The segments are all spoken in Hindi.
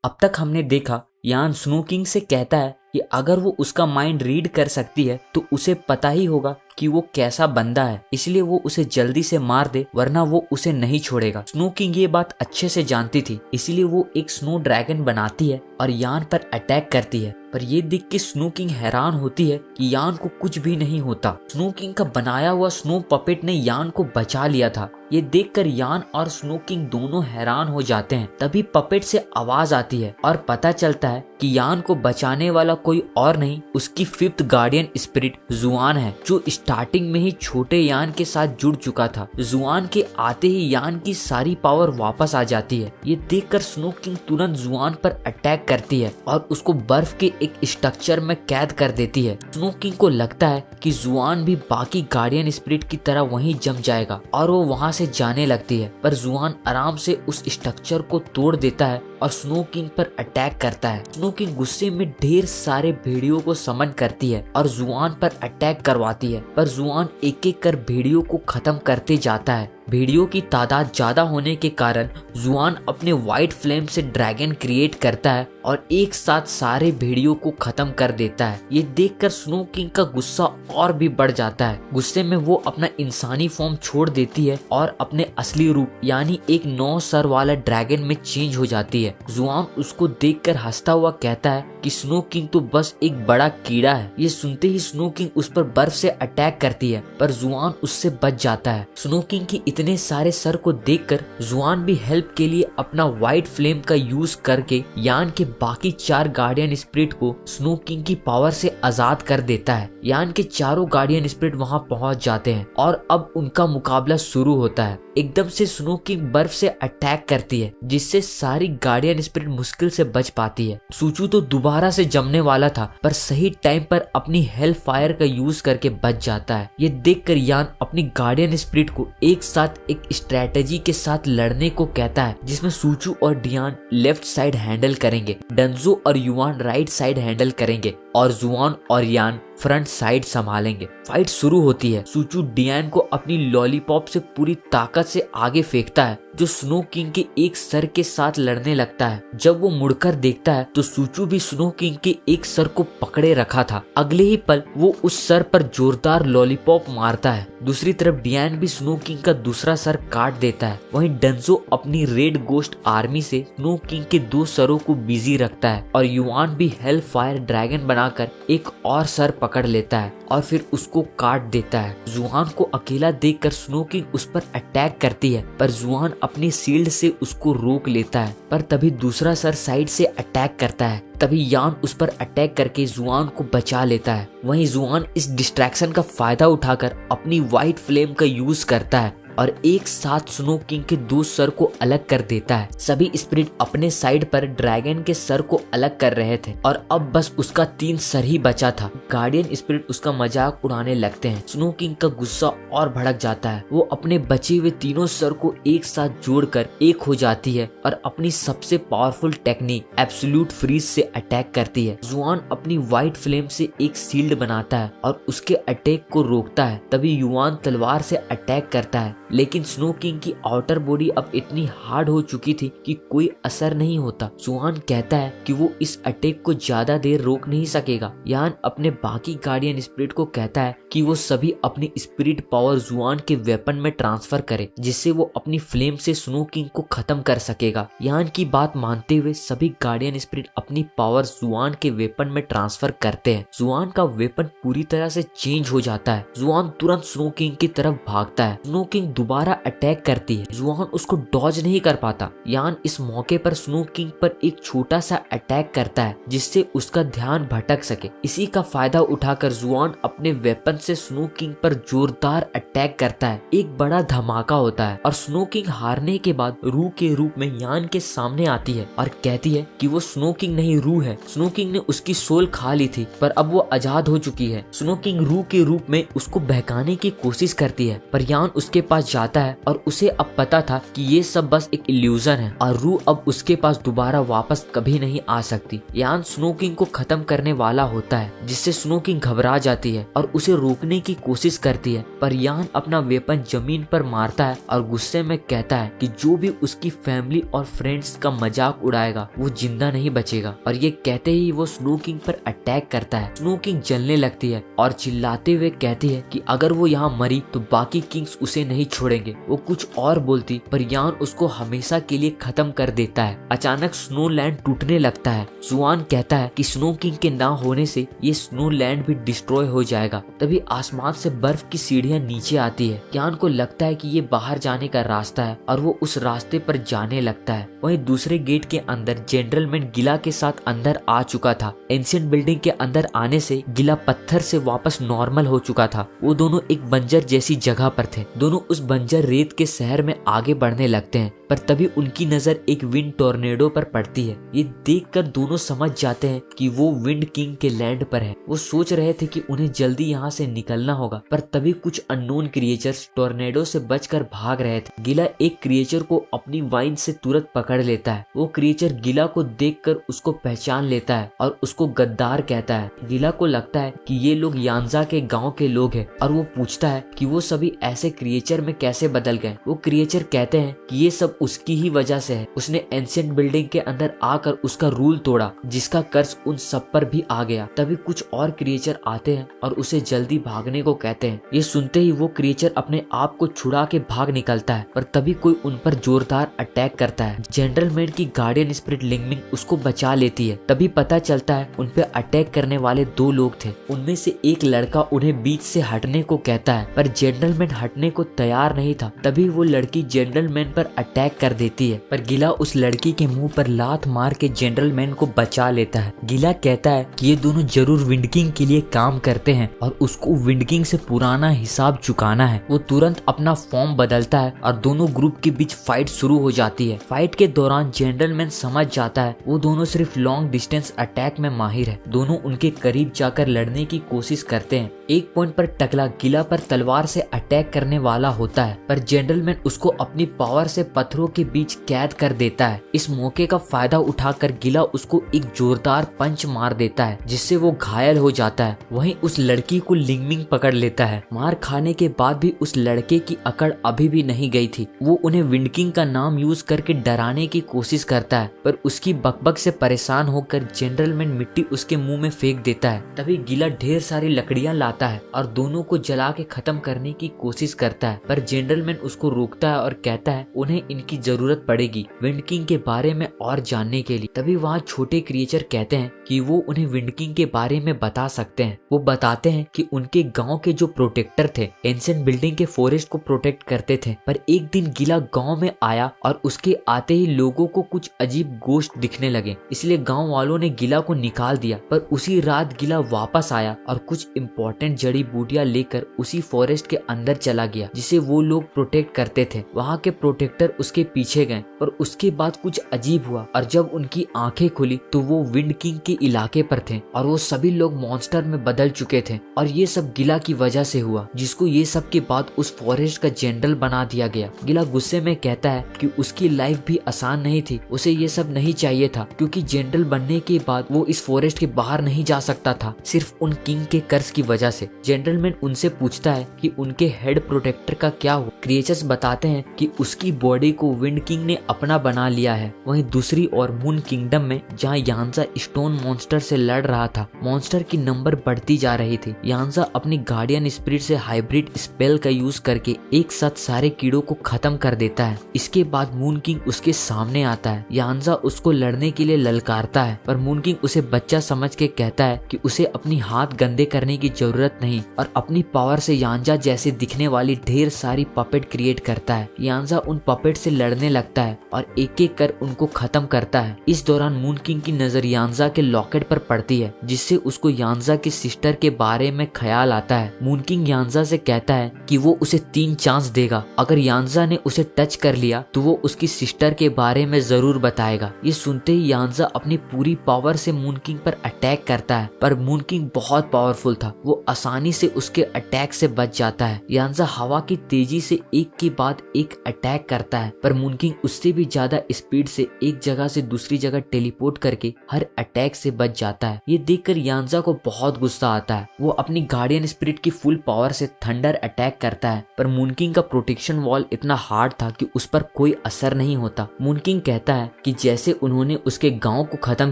अब तक हमने देखा यान स्नो किंग से कहता है कि अगर वो उसका माइंड रीड कर सकती है तो उसे पता ही होगा कि वो कैसा बंदा है, इसलिए वो उसे जल्दी से मार दे वरना वो उसे नहीं छोड़ेगा। स्नो किंग ये बात अच्छे से जानती थी, इसलिए वो एक स्नो ड्रैगन बनाती है और यान पर अटैक करती है। पर ये देख के स्नो किंग हैरान होती है कि यान को कुछ भी नहीं होता। स्नो किंग का बनाया हुआ स्नो पपेट ने यान को बचा लिया था। ये देखकर यान और स्नो किंग दोनों हैरान हो जाते हैं। तभी पपेट से आवाज आती है और पता चलता है कि यान को बचाने वाला कोई और नहीं, उसकी 5th गार्डियन स्पिरिट जुआन है, जो स्टार्टिंग में ही छोटे यान के साथ जुड़ चुका था। जुआन के आते ही यान की सारी पावर वापस आ जाती है। ये देखकर स्नो किंग तुरंत जुआन पर अटैक करती है और उसको बर्फ के एक स्ट्रक्चर में कैद कर देती है। स्नो किंग को लगता है कि जुआन भी बाकी गार्डियन स्पिरिट की तरह वहीं जम जाएगा और वो वहां से जाने लगती है, पर जुआन आराम से उस स्ट्रक्चर को तोड़ देता है और स्नो किंग पर अटैक करता है। स्नो किंग गुस्से में ढेर सारे भेड़ियों को समन करती है और जुआन पर अटैक करवाती है, पर जुआन एक एक कर भेड़ियों को खत्म करते जाता है। भेड़ियों की तादाद ज्यादा होने के कारण जुआन अपने व्हाइट फ्लेम से ड्रैगन क्रिएट करता है और एक साथ सारे भेड़ियों को खत्म कर देता है। ये देखकर स्नो किंग का गुस्सा और भी बढ़ जाता है। गुस्से में वो अपना इंसानी फॉर्म छोड़ देती है और अपने असली रूप यानी एक 9 सर वाला ड्रैगन में चेंज हो जाती है। जुआन उसको देखकर हंसता हुआ कहता है कि स्नो किंग तो बस एक बड़ा कीड़ा है। ये सुनते ही स्नो किंग उस पर बर्फ से अटैक करती है, पर जुआन उससे बच जाता है। स्नो किंग की इतने सारे सर को देखकर जुआन भी हेल्प के लिए अपना व्हाइट फ्लेम का यूज करके यान के बाकी 4 गार्डियन स्पिरिट को स्नो किंग की पावर से आजाद कर देता है। यान के चारों गार्डियन स्पिरिट वहां पहुंच जाते हैं और अब उनका मुकाबला शुरू होता है। एकदम से स्नो किंग बर्फ से अटैक करती है, जिससे सारी गार्डियन स्पिरिट मुश्किल से बच पाती है। सूचू तो दोबारा से जमने वाला था, पर सही टाइम पर अपनी हेल फायर का यूज करके बच जाता है। ये देखकर यान अपनी गार्डियन स्पिरिट को एक साथ एक स्ट्रेटेजी के साथ लड़ने को कहता है, जिसमें सूचू और डियान लेफ्ट साइड हैंडल करेंगे, डंजो और युआन राइट साइड हैंडल करेंगे और जुआन और यान फ्रंट साइड संभालेंगे। फाइट शुरू होती है। सूचू डियान को अपनी लॉलीपॉप से पूरी ताकत से आगे फेंकता है, जो स्नो किंग के एक सर के साथ लड़ने लगता है। जब वो मुड़कर देखता है तो सूचू भी स्नो किंग के एक सर को पकड़े रखा था। अगले ही पल वो उस सर पर जोरदार लॉलीपॉप मारता है। दूसरी तरफ डियान भी स्नो किंग का दूसरा सर काट देता है। वहीं डंजो अपनी रेड गोस्ट आर्मी से स्नो किंग के 2 सरों को बिजी रखता है और युआन भी हेल फायर ड्रैगन बनाकर एक और सर पकड़ लेता है और फिर उसको काट देता है। जुआन को अकेला देखकर स्नो किंग उस पर अटैक करती है, पर जुआन अपनी शील्ड से उसको रोक लेता है। पर तभी दूसरा सर साइड से अटैक करता है। तभी यान उस पर अटैक करके जुआन को बचा लेता है। वहीं जुआन इस डिस्ट्रैक्शन का फायदा उठाकर अपनी व्हाइट फ्लेम का यूज करता है और एक साथ स्नो किंग के 2 सर को अलग कर देता है। सभी स्पिरिट अपने साइड पर ड्रैगन के सर को अलग कर रहे थे और अब बस उसका 3 सर ही बचा था। गार्डियन स्पिरिट उसका मजाक उड़ाने लगते हैं। स्नो किंग का गुस्सा और भड़क जाता है। वो अपने बचे हुए तीनों सर को एक साथ जोड़कर एक हो जाती है और अपनी सबसे पावरफुल टेक्निक एब्सोल्यूट फ्रीज से अटैक करती है। जुआन अपनी व्हाइट फ्लेम से एक शील्ड बनाता है और उसके अटैक को रोकता है। तभी युआन तलवार से अटैक करता है, लेकिन स्नो किंग की आउटर बॉडी अब इतनी हार्ड हो चुकी थी कि कोई असर नहीं होता। जुआन कहता है कि वो इस अटैक को ज्यादा देर रोक नहीं सकेगा। यान अपने बाकी गार्डियन स्पिरिट को कहता है कि वो सभी अपनी स्पिरिट पावर जुआन के वेपन में ट्रांसफर करे, जिससे वो अपनी फ्लेम से स्नो किंग को खत्म कर सकेगा। यान की बात मानते हुए सभी गार्डियन स्पिरिट अपनी पावर जुआन के वेपन में ट्रांसफर करते हैं। जुआन का वेपन पूरी तरह से चेंज हो जाता है। जुआन तुरंत स्नो किंग की तरफ भागता है। स्नो किंग दोबारा अटैक करती है। जुआन उसको डॉज नहीं कर पाता। यान इस मौके पर स्नो किंग पर एक छोटा सा अटैक करता है, जिससे उसका ध्यान भटक सके। इसी का फायदा उठाकर जुआन अपने वेपन से स्नो किंग पर जोरदार अटैक करता है। एक बड़ा धमाका होता है और स्नो किंग हारने के बाद रू के रूप में यान के सामने आती है और कहती है कि वो स्नो किंग नहीं रू है। स्नो किंग ने उसकी सोल खा ली थी, पर अब वो आजाद हो चुकी है। स्नो किंग रू के रूप में उसको बहकाने की कोशिश करती है, पर यान उसके पास जाता है और उसे अब पता था कि ये सब बस एक इल्यूजन है और रू अब उसके पास दोबारा वापस कभी नहीं आ सकती। यान स्नो किंग को खत्म करने वाला होता है, जिससे स्नो किंग घबरा जाती है और उसे रोकने की कोशिश करती है, पर यान अपना वेपन जमीन पर मारता है और गुस्से में कहता है कि जो भी उसकी फैमिली और फ्रेंड्स का मजाक उड़ाएगा वो जिंदा नहीं बचेगा। और ये कहते ही वो स्नो किंग पर अटैक करता है। स्नो किंग जलने लगती है और चिल्लाते हुए कहती है कि अगर वो यहाँ मरी तो बाकी किंग्स उसे नहीं छोड़ेंगे। वो कुछ और बोलती पर यान उसको हमेशा के लिए खत्म कर देता है। अचानक स्नो लैंड टूटने लगता है। जुआन कहता है कि स्नो किंग के ना होने से ये स्नो लैंड भी डिस्ट्रॉय हो जाएगा। तभी आसमान से बर्फ की सीढ़ियां नीचे आती है। यान को लगता है कि ये बाहर जाने का रास्ता है और वो उस रास्ते पर जाने लगता है। वहीं दूसरे गेट के अंदर जेनरलमैन गिला के साथ अंदर आ चुका था। एंशिएंट बिल्डिंग के अंदर आने से गिला पत्थर से वापस नॉर्मल हो चुका था। वो दोनों एक बंजर जैसी जगह पर थे। दोनों उस बंजर रेत के शहर में आगे बढ़ने लगते हैं, पर तभी उनकी नजर एक विंड टोर्नेडो पर पड़ती है। ये देखकर दोनों समझ जाते हैं कि वो विंड किंग के लैंड पर है। वो सोच रहे थे कि उन्हें जल्दी यहाँ से निकलना होगा, पर तभी कुछ अननोन क्रिएचर्स टोर्नेडो से बचकर भाग रहे थे। गिला एक क्रिएचर को अपनी वाइन से तुरंत पकड़ लेता है। वो क्रिएचर गिला को देखकर उसको पहचान लेता है और उसको गद्दार कहता है। गिला को लगता है कि ये लोग यानजा के गांव के लोग हैं और वो पूछता है कि वो सभी ऐसे क्रिएचर में कैसे बदल गए। वो क्रिएचर कहते हैं कि ये सब उसकी ही वजह से है। उसने एंशिएंट बिल्डिंग के अंदर आकर उसका रूल तोड़ा, जिसका कर्ज उन सब पर भी आ गया। तभी कुछ और क्रिएचर आते हैं और उसे जल्दी भागने को कहते हैं। ये सुनते ही वो क्रिएचर अपने आप को छुड़ा के भाग निकलता है, पर तभी कोई उन पर जोरदार अटैक करता है। जेनरलमैन की गार्डियन स्पिरिट लिंगमिंग उसको बचा लेती है। तभी पता चलता है उन पे अटैक करने वाले दो लोग थे। उनमें से एक लड़का उन्हें बीच से हटने को कहता है, पर जेनरलमैन हटने को तैयार नहीं था। तभी वो लड़की जेनरलमैन पर अटैक कर देती है, पर गिला उस लड़की के मुंह पर लात मार के जेनरलमैन को बचा लेता है। गिला कहता है कि ये दोनों जरूर विंड किंग के लिए काम करते हैं और उसको विंड किंग से पुराना हिसाब चुकाना है। वो तुरंत अपना फॉर्म बदलता है और दोनों ग्रुप के बीच फाइट शुरू हो जाती है। फाइट के दौरान जेनरलमैन समझ जाता है वो दोनों सिर्फ लॉन्ग डिस्टेंस अटैक में माहिर है। दोनों उनके करीब जाकर लड़ने की कोशिश करते हैं। एक पॉइंट पर टकला गिला पर तलवार से अटैक करने वाला होता है, पर जेनरलमैन उसको अपनी पावर से पत्थरों के बीच कैद कर देता है। इस मौके का फायदा उठाकर गिला उसको एक जोरदार पंच मार देता है, जिससे वो घायल हो जाता है। वहीं उस लड़की को लिंगमिंग पकड़ लेता है। मार खाने के बाद भी उस लड़के की अकड़ अभी भी नहीं गई थी। वो उन्हें विंड किंग का नाम यूज करके डराने की कोशिश करता है, पर उसकी बकबक से परेशान होकर जेनरलमैन मिट्टी उसके मुंह में फेंक देता है। तभी गिला ढेर सारी लकड़ियां लाता है और दोनों को जला के खत्म करने की कोशिश करता है, पर जेनरलमैन उसको रोकता है और कहता है उन्हें इनकी जरूरत पड़ेगी विंड किंग के बारे में और जानने के लिए। तभी वहाँ छोटे क्रिएचर कहते हैं कि वो उन्हें विंड किंग के बारे में बता सकते हैं। वो बताते हैं कि उनके गांव के जो प्रोटेक्टर थे एंशिएंट बिल्डिंग के फॉरेस्ट को प्रोटेक्ट करते थे, पर एक दिन गिला गांव में आया और उसके आते ही लोगों को कुछ अजीब गोश्त दिखने लगे, इसलिए गांव वालों ने गिला को निकाल दिया। पर उसी रात गिला वापस आया और कुछ इम्पोर्टेंट जड़ी बूटियां लेकर उसी फॉरेस्ट के अंदर चला गया जिसे वो लोग प्रोटेक्ट करते थे। वहाँ के प्रोटेक्टर उसके पीछे गए, पर उसके बाद कुछ अजीब हुआ और जब उनकी आंखें खुली तो वो विंड किंग के इलाके पर थे और वो सभी लोग मॉन्स्टर में बदल चुके थे। और ये सब गिला की वजह से हुआ, जिसको ये सब के बाद उस फॉरेस्ट का जनरल बना दिया गया। गिला गुस्से में कहता है कि उसकी लाइफ भी आसान नहीं थी, उसे ये सब नहीं चाहिए था, क्योंकि जनरल बनने के बाद वो इस फॉरेस्ट के बाहर नहीं जा सकता था, सिर्फ उन किंग के कर्ज की वजह से। जेनरलमैन उनसे पूछता है कि उनके हेड प्रोटेक्टर का क्या हुआ। क्रिएचर्स बताते हैं कि उसकी बॉडी को विंड किंग ने अपना बना लिया है। वहीं दूसरी ओर मून किंगडम में जहां यानजा स्टोन मॉन्स्टर से लड़ रहा था, मॉन्स्टर की नंबर बढ़ती जा रही थी। यानजा अपनी गार्डियन स्पिरिट से हाइब्रिड स्पेल का यूज करके एक साथ सारे कीड़ों को खत्म कर देता है। इसके बाद मून किंग उसके सामने आता है। यानजा उसको लड़ने के लिए ललकारता है, पर मून किंग उसे बच्चा समझ के कहता है कि उसे अपनी हाथ गंदे करने की जरूरत नहीं और अपनी पावर से यानजा जैसे दिखने वाली ढेर सारी पपेट क्रिएट करता है। यानजा उन पपेट से लड़ने लगता है और एक एक कर उनको खत्म करता है। इस दौरान मून किंग की नजर यानजा के लॉकेट पर पड़ती है, जिससे उसको यानजा की सिस्टर के बारे में ख्याल आता है। मून किंग यानजा से कहता है कि वो उसे 3 चांस देगा, अगर यानजा ने उसे टच कर लिया तो वो उसकी सिस्टर के बारे में जरूर बताएगा। ये सुनते ही यानजा अपनी पूरी पावर से मून किंग पर अटैक करता है, पर मून किंग बहुत पावरफुल था, वो आसानी से उसके अटैक से बच जाता है। यानजा हवा की तेजी से एक के बाद एक अटैक करता है, पर मून किंग उससे भी ज्यादा स्पीड से एक जगह से दूसरी जगह टेलीपोर्ट करके हर अटैक से बच जाता है। ये देखकर यांजा को बहुत गुस्सा आता है। वो अपनी गार्डियन स्पिरिट की फुल पावर से थंडर अटैक करता है, पर मून किंग का प्रोटेक्शन वॉल इतना हार्ड था कि उस पर कोई असर नहीं होता। मून किंग कहता है कि जैसे उन्होंने उसके गांव को खत्म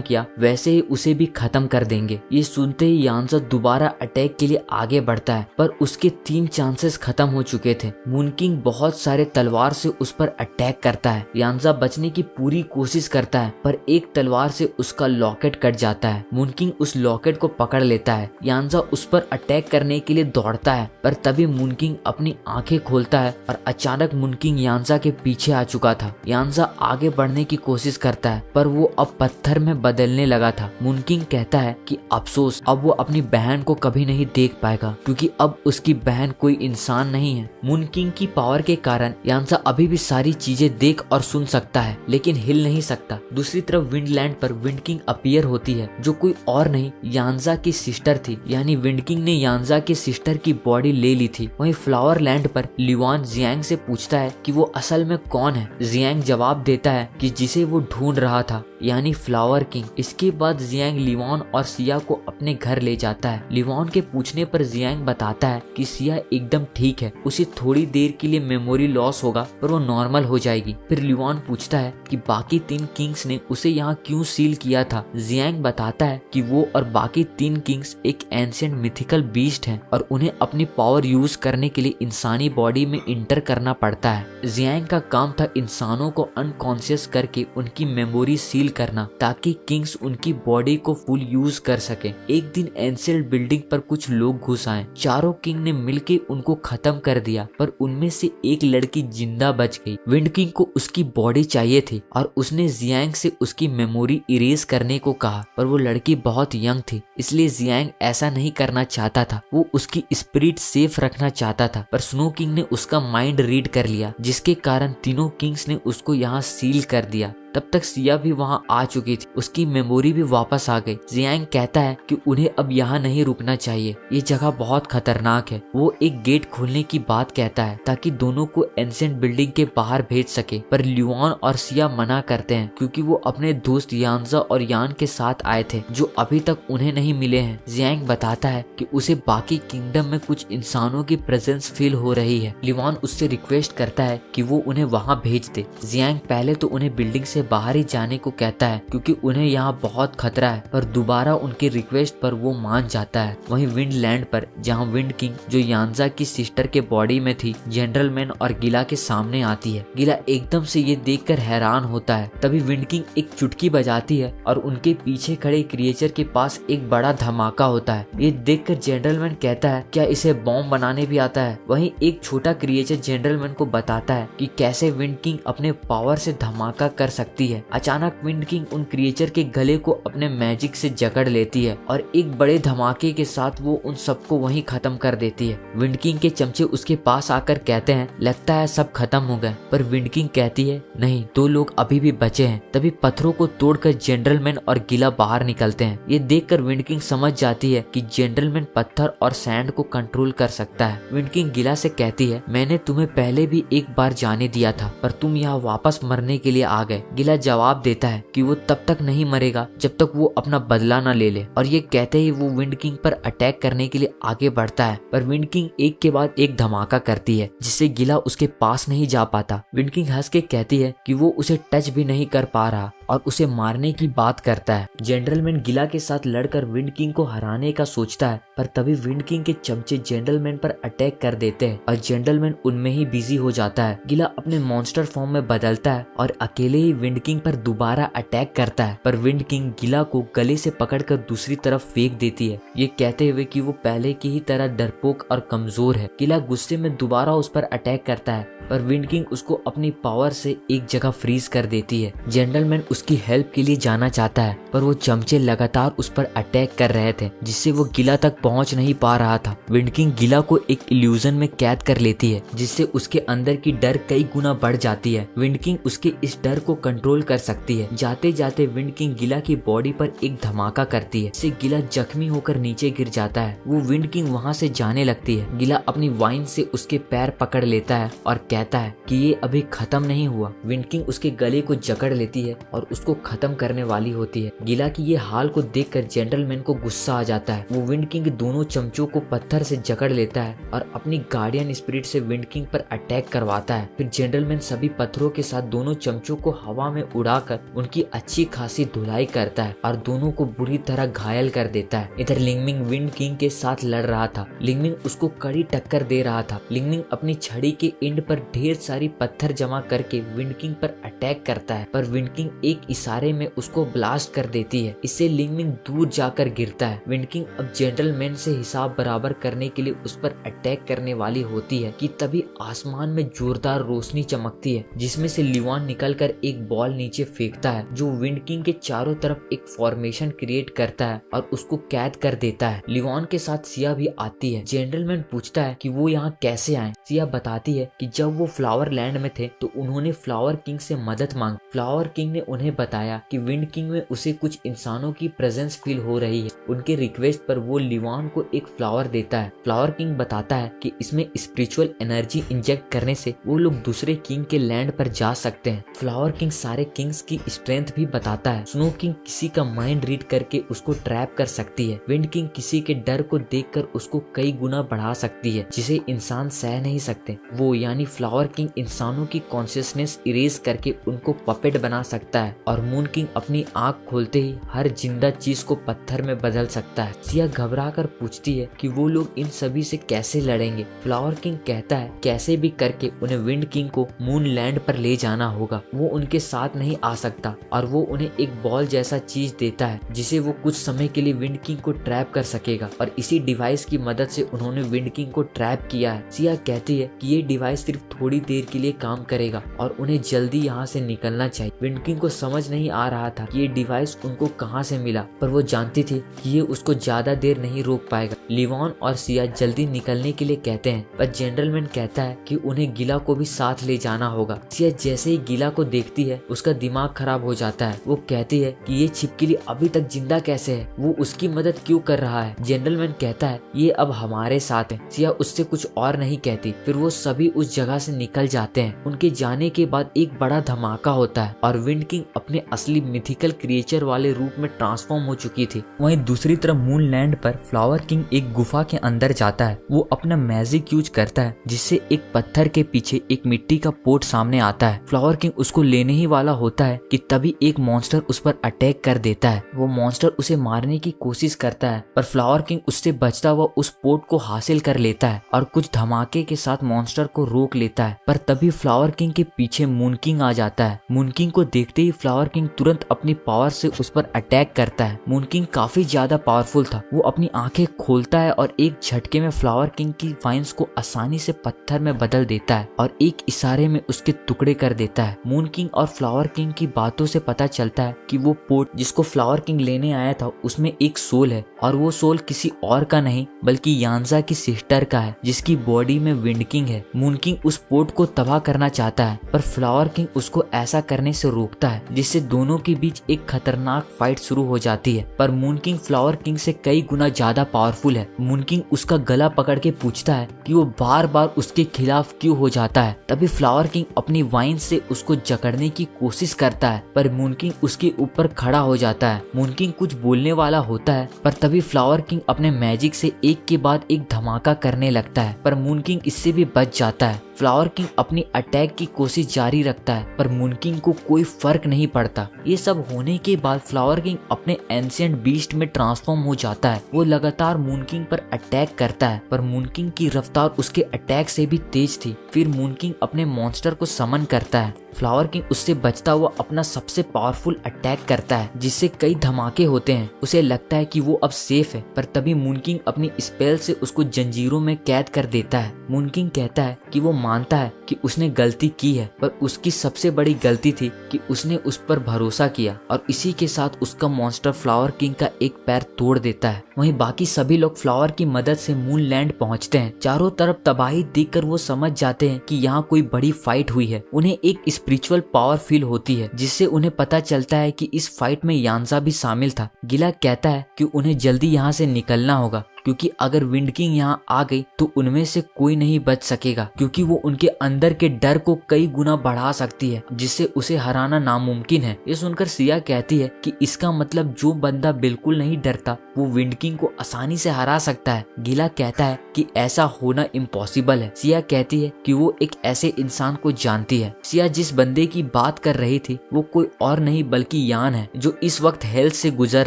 किया वैसे ही उसे भी खत्म कर देंगे। ये सुनते ही यांजा दोबारा अटैक के लिए आगे बढ़ता है, पर उसके 3 चांसेस खत्म हो चुके थे। मून किंग बहुत सारे तलवार से उस पर अटैक करता है। यांजा बचने की पूरी कोशिश करता है, पर एक तलवार से उसका लॉकेट कट जाता है। मून किंग उस लॉकेट को पकड़ लेता है। यांजा उस पर अटैक करने के लिए दौड़ता है, पर तभी मून किंग अपनी आंखें खोलता है और अचानक मून किंग यांजा के पीछे आ चुका था। यांजा आगे बढ़ने की कोशिश करता है, पर वो अब पत्थर में बदलने लगा था। मून किंग कहता है कि अफसोस, अब वो अपनी बहन को कभी नहीं देख पाएगा, क्योंकि अब उसकी बहन कोई इंसान नहीं है। मून किंग की पावर के कारण यांजा अभी भी सारी चीजें देख और सुन सकता है, लेकिन हिल नहीं सकता। दूसरी तरफ विंडलैंड पर विंड किंग अपीयर होती है, जो कोई और नहीं यांजा की सिस्टर थी। यानी विंड किंग ने यांजा की सिस्टर की बॉडी ले ली थी। वहीं फ्लावर लैंड पर लिवान जियांग से पूछता है कि वो असल में कौन है। जियांग जवाब देता है कि जिसे वो ढूंढ रहा था, यानी फ्लावर किंग। इसके बाद जियांग लिवान और सिया को अपने घर ले जाता है। लिवान के पूछने पर जियांग बताता है कि सिया एकदम ठीक है, उसे थोड़ी देर के लिए मेमोरी लॉस होगा पर वो नॉर्मल हो जाएगी। फिर लिवान पूछता है कि बाकी 3 किंग्स ने उसे यहाँ क्यों सील किया था। जियांग बताता है कि वो और बाकी 3 किंग्स एक एंशिएंट मिथिकल बीस्ट हैं और उन्हें अपनी पावर यूज करने के लिए इंसानी बॉडी में इंटर करना पड़ता है। जियांग का काम था इंसानों को अनकॉन्शियस करके उनकी मेमोरी सील करना, ताकि किंग्स उनकी बॉडी को फुल यूज कर सके। एक दिन एंशिएंट बिल्डिंग पर कुछ लोग घुस आए। चारों किंग ने मिलकर उनको खत्म कर दिया, पर उनमें से एक लड़की जिंदा बच गई। विंड किंग को उसकी बॉडी चाहिए थी और उसने जियांग से उसकी मेमोरी इरेज करने को कहा, पर वो लड़की बहुत यंग थी, इसलिए जियांग ऐसा नहीं करना चाहता था। वो उसकी स्पिरिट सेफ रखना चाहता था, पर स्नो किंग ने उसका माइंड रीड कर लिया, जिसके कारण तीनों किंग्स ने उसको यहाँ सील कर दिया। तब तक सिया भी वहां आ चुकी थी, उसकी मेमोरी भी वापस आ गई। जियांग कहता है कि उन्हें अब यहाँ नहीं रुकना चाहिए, ये जगह बहुत खतरनाक है। वो एक गेट खोलने की बात कहता है ताकि दोनों को एंशिएंट बिल्डिंग के बाहर भेज सके, पर लिवान और सिया मना करते हैं क्योंकि वो अपने दोस्त यांजा और यान के साथ आए थे, जो अभी तक उन्हें नहीं मिले हैं। जियांग बताता है कि उसे बाकी किंगडम में कुछ इंसानों की प्रेजेंस फील हो रही है। लिवान उससे रिक्वेस्ट करता है कि वो उन्हें वहाँ भेज दे। जियांग पहले तो उन्हें बिल्डिंग से बाहर ही जाने को कहता है क्योंकि उन्हें यहाँ बहुत खतरा है, पर दोबारा उनके रिक्वेस्ट पर वो मान जाता है। वहीं विंड लैंड पर जहाँ विंड किंग, जो यांजा की सिस्टर के बॉडी में थी, जनरल मैन और गिला के सामने आती है। गिला एकदम से ये देखकर हैरान होता है। तभी विंड किंग एक चुटकी बजाती है और उनके पीछे खड़े क्रिएचर के पास एक बड़ा धमाका होता है। ये देखकर जनरल मैन कहता है क्या इसे बॉम्ब बनाने भी आता है। वहीं एक छोटा क्रिएचर जनरल मैन को बताता है कि कैसे विंड किंग अपने पावर से धमाका कर सकती है। अचानक विंड किंग उन क्रिएचर के गले को अपने मैजिक से जकड़ लेती है और एक बड़े धमाके के साथ वो उन सबको वहीं खत्म कर देती है। विंड किंग के चमचे उसके पास आकर कहते हैं लगता है सब खत्म हो गए, पर विंड किंग कहती है नहीं, 2 लोग अभी भी बचे हैं। तभी पत्थरों को तोड़कर जनरल मैन और गिला बाहर निकलते हैं। ये देखकर विंड किंग समझ जाती है कि जनरल मैन पत्थर और सैंड को कंट्रोल कर सकता है। विंड किंग गिला से कहती है मैंने तुम्हें पहले भी एक बार जाने दिया था, पर तुम यहाँ वापस मरने के लिए आ गए। गिला जवाब देता है कि वो तब तक नहीं मरेगा जब तक वो अपना बदला न ले ले, और ये कहते ही वो विंड किंग पर अटैक करने के लिए आगे बढ़ता है, पर विंड किंग एक के बाद एक धमाका करती है जिससे गिला उसके पास नहीं जा पाता। विंड किंग हंस के कहती है कि वो उसे टच भी नहीं कर पा रहा और उसे मारने की बात करता है। जनरल मैन गिला के साथ लड़कर विंड किंग को हराने का सोचता है, पर तभी विंड किंग के चमचे जनरल मैन पर अटैक कर देते हैं और जनरल मैन उनमें ही बिजी हो जाता है। गिला अपने मॉन्स्टर फॉर्म में बदलता है और अकेले ही विंड किंग पर दोबारा अटैक करता है, पर विंड किंग गिला को गले से पकड़कर दूसरी तरफ फेंक देती है, ये कहते हुए कि वो पहले की ही तरह डरपोक और कमजोर है। गिला गुस्से में दोबारा उस पर अटैक करता है, पर विंड किंग उसको अपनी पावर से एक जगह फ्रीज कर देती है। जेंटलमैन उसकी हेल्प के लिए जाना चाहता है पर वो चमचे लगातार उस पर अटैक कर रहे थे जिससे वो गिला तक पहुंच नहीं पा रहा था। विंड किंग गिला को एक इल्यूजन में कैद कर लेती है जिससे उसके अंदर की डर कई गुना बढ़ जाती है। विंड किंग उसके इस डर को कंट्रोल कर सकती है। जाते जाते विंड किंग गिला की बॉडी पर एक धमाका करती है, इससे गिला जख्मी होकर नीचे गिर जाता है। वो विंड किंग वहाँ से जाने लगती है। गिला अपनी वाइन से उसके पैर पकड़ लेता है और कहता है कि ये अभी खत्म नहीं हुआ। विंड किंग उसके गले को जकड़ लेती है और उसको खत्म करने वाली होती है। गिला की ये हाल को देखकर जेंटलमैन को गुस्सा आ जाता है। वो विंड किंग दोनों चमचों को पत्थर से जकड़ लेता है और अपनी गार्डियन स्पिरिट से विंड किंग पर अटैक करवाता है। फिर जेंटलमैन सभी पत्थरों के साथ दोनों चमचों को हवा में उड़ाकर उनकी अच्छी खासी धुलाई करता है और दोनों को बुरी तरह घायल कर देता है। इधर लिंगमिंग विंड किंग के साथ लड़ रहा था। लिंगमिंग उसको कड़ी टक्कर दे रहा था। लिंगमिंग अपनी छड़ी के एंड पर ढेर सारी पत्थर जमा करके विंड किंग पर अटैक करता है पर विंड किंग एक इशारे में उसको ब्लास्ट कर देती है। इससे लिंगमिंग दूर जाकर गिरता है। विंड किंग अब जेंटलमैन से हिसाब बराबर करने के लिए उस पर अटैक करने वाली होती है कि तभी आसमान में जोरदार रोशनी चमकती है जिसमें से लिवान निकलकर एक बॉल नीचे फेंकता है जो विंड किंग के चारों तरफ एक फॉर्मेशन क्रिएट करता है और उसको कैद कर देता है। लिवान के साथ सिया भी आती है। जेंटलमैन पूछता है कि वो यहाँ कैसे आए। सिया बताती है कि जब वो फ्लावर लैंड में थे तो उन्होंने फ्लावर किंग से मदद मांगी। फ्लावर किंग ने उन्हें बताया कि विंड किंग में उसे कुछ इंसानों की प्रेजेंस फील हो रही है। उनके रिक्वेस्ट पर वो लिवान को एक फ्लावर देता है। फ्लावर किंग बताता है कि इसमें स्पिरिचुअल एनर्जी इंजेक्ट करने से वो लोग दूसरे किंग के लैंड पर जा सकते हैं। फ्लावर किंग सारे किंग्स की स्ट्रेंथ भी बताता है। स्नो किंग किसी का माइंड रीड करके उसको ट्रैप कर सकती है। विंड किंग किसी के डर को देखकर उसको कई गुना बढ़ा सकती है जिसे इंसान सह नहीं सकते। वो यानी फ्लावर किंग इंसानों की कॉन्शियसनेस इरेज करके उनको पपेट बना सकता है और मून किंग अपनी आंख खोलते ही हर जिंदा चीज को पत्थर में बदल सकता है। सिया घबरा कर पूछती है कि वो लोग इन सभी से कैसे लड़ेंगे। फ्लावर किंग कहता है कैसे भी करके उन्हें विंड किंग को मून लैंड पर ले जाना होगा। वो उनके साथ नहीं आ सकता और वो उन्हें एक बॉल जैसा चीज देता है जिसे वो कुछ समय के लिए विंड किंग को ट्रैप कर सकेगा और इसी डिवाइस की मदद से उन्होंने विंड किंग को ट्रैप किया है। सिया कहती है कि ये डिवाइस सिर्फ थोड़ी देर के लिए काम करेगा और उन्हें जल्दी यहाँ से निकलना चाहिए। विंड किंग को समझ नहीं आ रहा था कि ये डिवाइस उनको कहाँ से मिला पर वो जानती थी कि ये उसको ज्यादा देर नहीं रोक पाएगा। लिवान और सिया जल्दी निकलने के लिए कहते हैं पर जेंटलमैन कहता है कि उन्हें गिला को भी साथ ले जाना होगा। सिया जैसे ही गिला को देखती है उसका दिमाग खराब हो जाता है। वो कहती है कि ये छिपकली अभी तक जिंदा कैसे है, वो उसकी मदद क्यों कर रहा है। जेंटलमैन कहता है ये अब हमारे साथ है। सिया उससे कुछ और नहीं कहती। फिर वो सभी उस जगह से निकल जाते हैं। उनके जाने के बाद एक बड़ा धमाका होता है और विंड किंग अपने असली मिथिकल क्रिएचर वाले रूप में ट्रांसफॉर्म हो चुकी थी। वहीं दूसरी तरफ मून लैंड पर फ्लावर किंग एक गुफा के अंदर जाता है। वो अपना मैजिक यूज करता है जिससे एक पत्थर के पीछे एक मिट्टी का पोट सामने आता है। फ्लावर किंग उसको लेने ही वाला होता है कि तभी एक मॉन्स्टर उस पर अटैक कर देता है। वो मॉन्स्टर उसे मारने की कोशिश करता है पर फ्लावर किंग उससे बचता हुआ उस पोट को हासिल कर लेता है और कुछ धमाके के साथ मॉन्स्टर को रोक लेता है। पर तभी फ्लावर किंग के पीछे मून किंग आ जाता है। मून किंग को देखते ही फ्लावर किंग तुरंत अपनी पावर से उस पर अटैक करता है। मून किंग काफी ज्यादा पावरफुल था। वो अपनी आंखें खोलता है और एक झटके में फ्लावर किंग की वाइन्स को आसानी से पत्थर में बदल देता है और एक इशारे में उसके टुकड़े कर देता है। मून किंग और फ्लावर किंग की बातों से पता चलता है कि वो पोट जिसको फ्लावर किंग लेने आया था उसमें एक सोल है और वो सोल किसी और का नहीं बल्कि यांजा की सिस्टर का है जिसकी बॉडी में विंड किंग है। मून किंग उस पोट को तबाह करना चाहता है पर फ्लावर किंग उसको ऐसा करने से रोकता है जिससे दोनों के बीच एक खतरनाक फाइट शुरू हो जाती है। पर मून किंग फ्लावर किंग से कई गुना ज्यादा पावरफुल है। मून किंग उसका गला पकड़ के पूछता है कि वो बार बार उसके खिलाफ क्यों हो जाता है। तभी फ्लावर किंग अपनी वाइन से उसको जकड़ने की कोशिश करता है पर मून किंग उसके ऊपर खड़ा हो जाता है। मून किंग कुछ बोलने वाला होता है पर तभी फ्लावर किंग अपने मैजिक से एक के बाद एक धमाका करने लगता है पर मून किंग इससे भी बच जाता है। फ्लावर किंग अपनी अटैक की कोशिश जारी रखता है पर मून किंग को कोई फर्क नहीं पड़ता। ये सब होने के बाद फ्लावर किंग अपने एंशिएंट बीस्ट में ट्रांसफॉर्म हो जाता है। वो लगातार मून किंग पर अटैक करता है पर मून किंग की रफ्तार उसके अटैक से भी तेज थी। फिर मून किंग अपने मॉन्स्टर को समन करता है फ्लावर किंग उससे बचता हुआ अपना सबसे पावरफुल अटैक करता है जिससे कई धमाके होते हैं। उसे लगता है कि वो अब सेफ है, पर तभी मून किंग अपनी स्पेल से उसको जंजीरों में कैद कर देता है। मून किंग कहता है कि वो मानता है कि उसने गलती की है, पर उसकी सबसे बड़ी गलती थी कि उसने उस पर भरोसा किया, और इसी के साथ उसका मॉन्स्टर फ्लावर किंग का एक पैर तोड़ देता है। वहीं बाकी सभी लोग फ्लावर की मदद से मून लैंड पहुंचते हैं। चारों तरफ तबाही देखकर वो समझ जाते हैं कि यहाँ कोई बड़ी फाइट हुई है। उन्हें एक स्पिरिचुअल पावर फील होती है जिससे उन्हें पता चलता है कि इस फाइट में यान्जा भी शामिल था। गिला कहता है कि उन्हें जल्दी यहाँ से निकलना होगा, क्योंकि अगर विंड किंग यहाँ आ गई तो उनमें से कोई नहीं बच सकेगा, क्योंकि वो उनके अंदर के डर को कई गुना बढ़ा सकती है जिससे उसे हराना नामुमकिन है। ये सुनकर सिया कहती है कि इसका मतलब जो बंदा बिल्कुल नहीं डरता वो विंड किंग को आसानी से हरा सकता है। गिला कहता है कि ऐसा होना इम्पॉसिबल है। सिया कहती है कि वो एक ऐसे इंसान को जानती है। सिया जिस बंदे की बात कर रही थी वो कोई और नहीं बल्कि यान है, जो इस वक्त हेल्थ से गुजर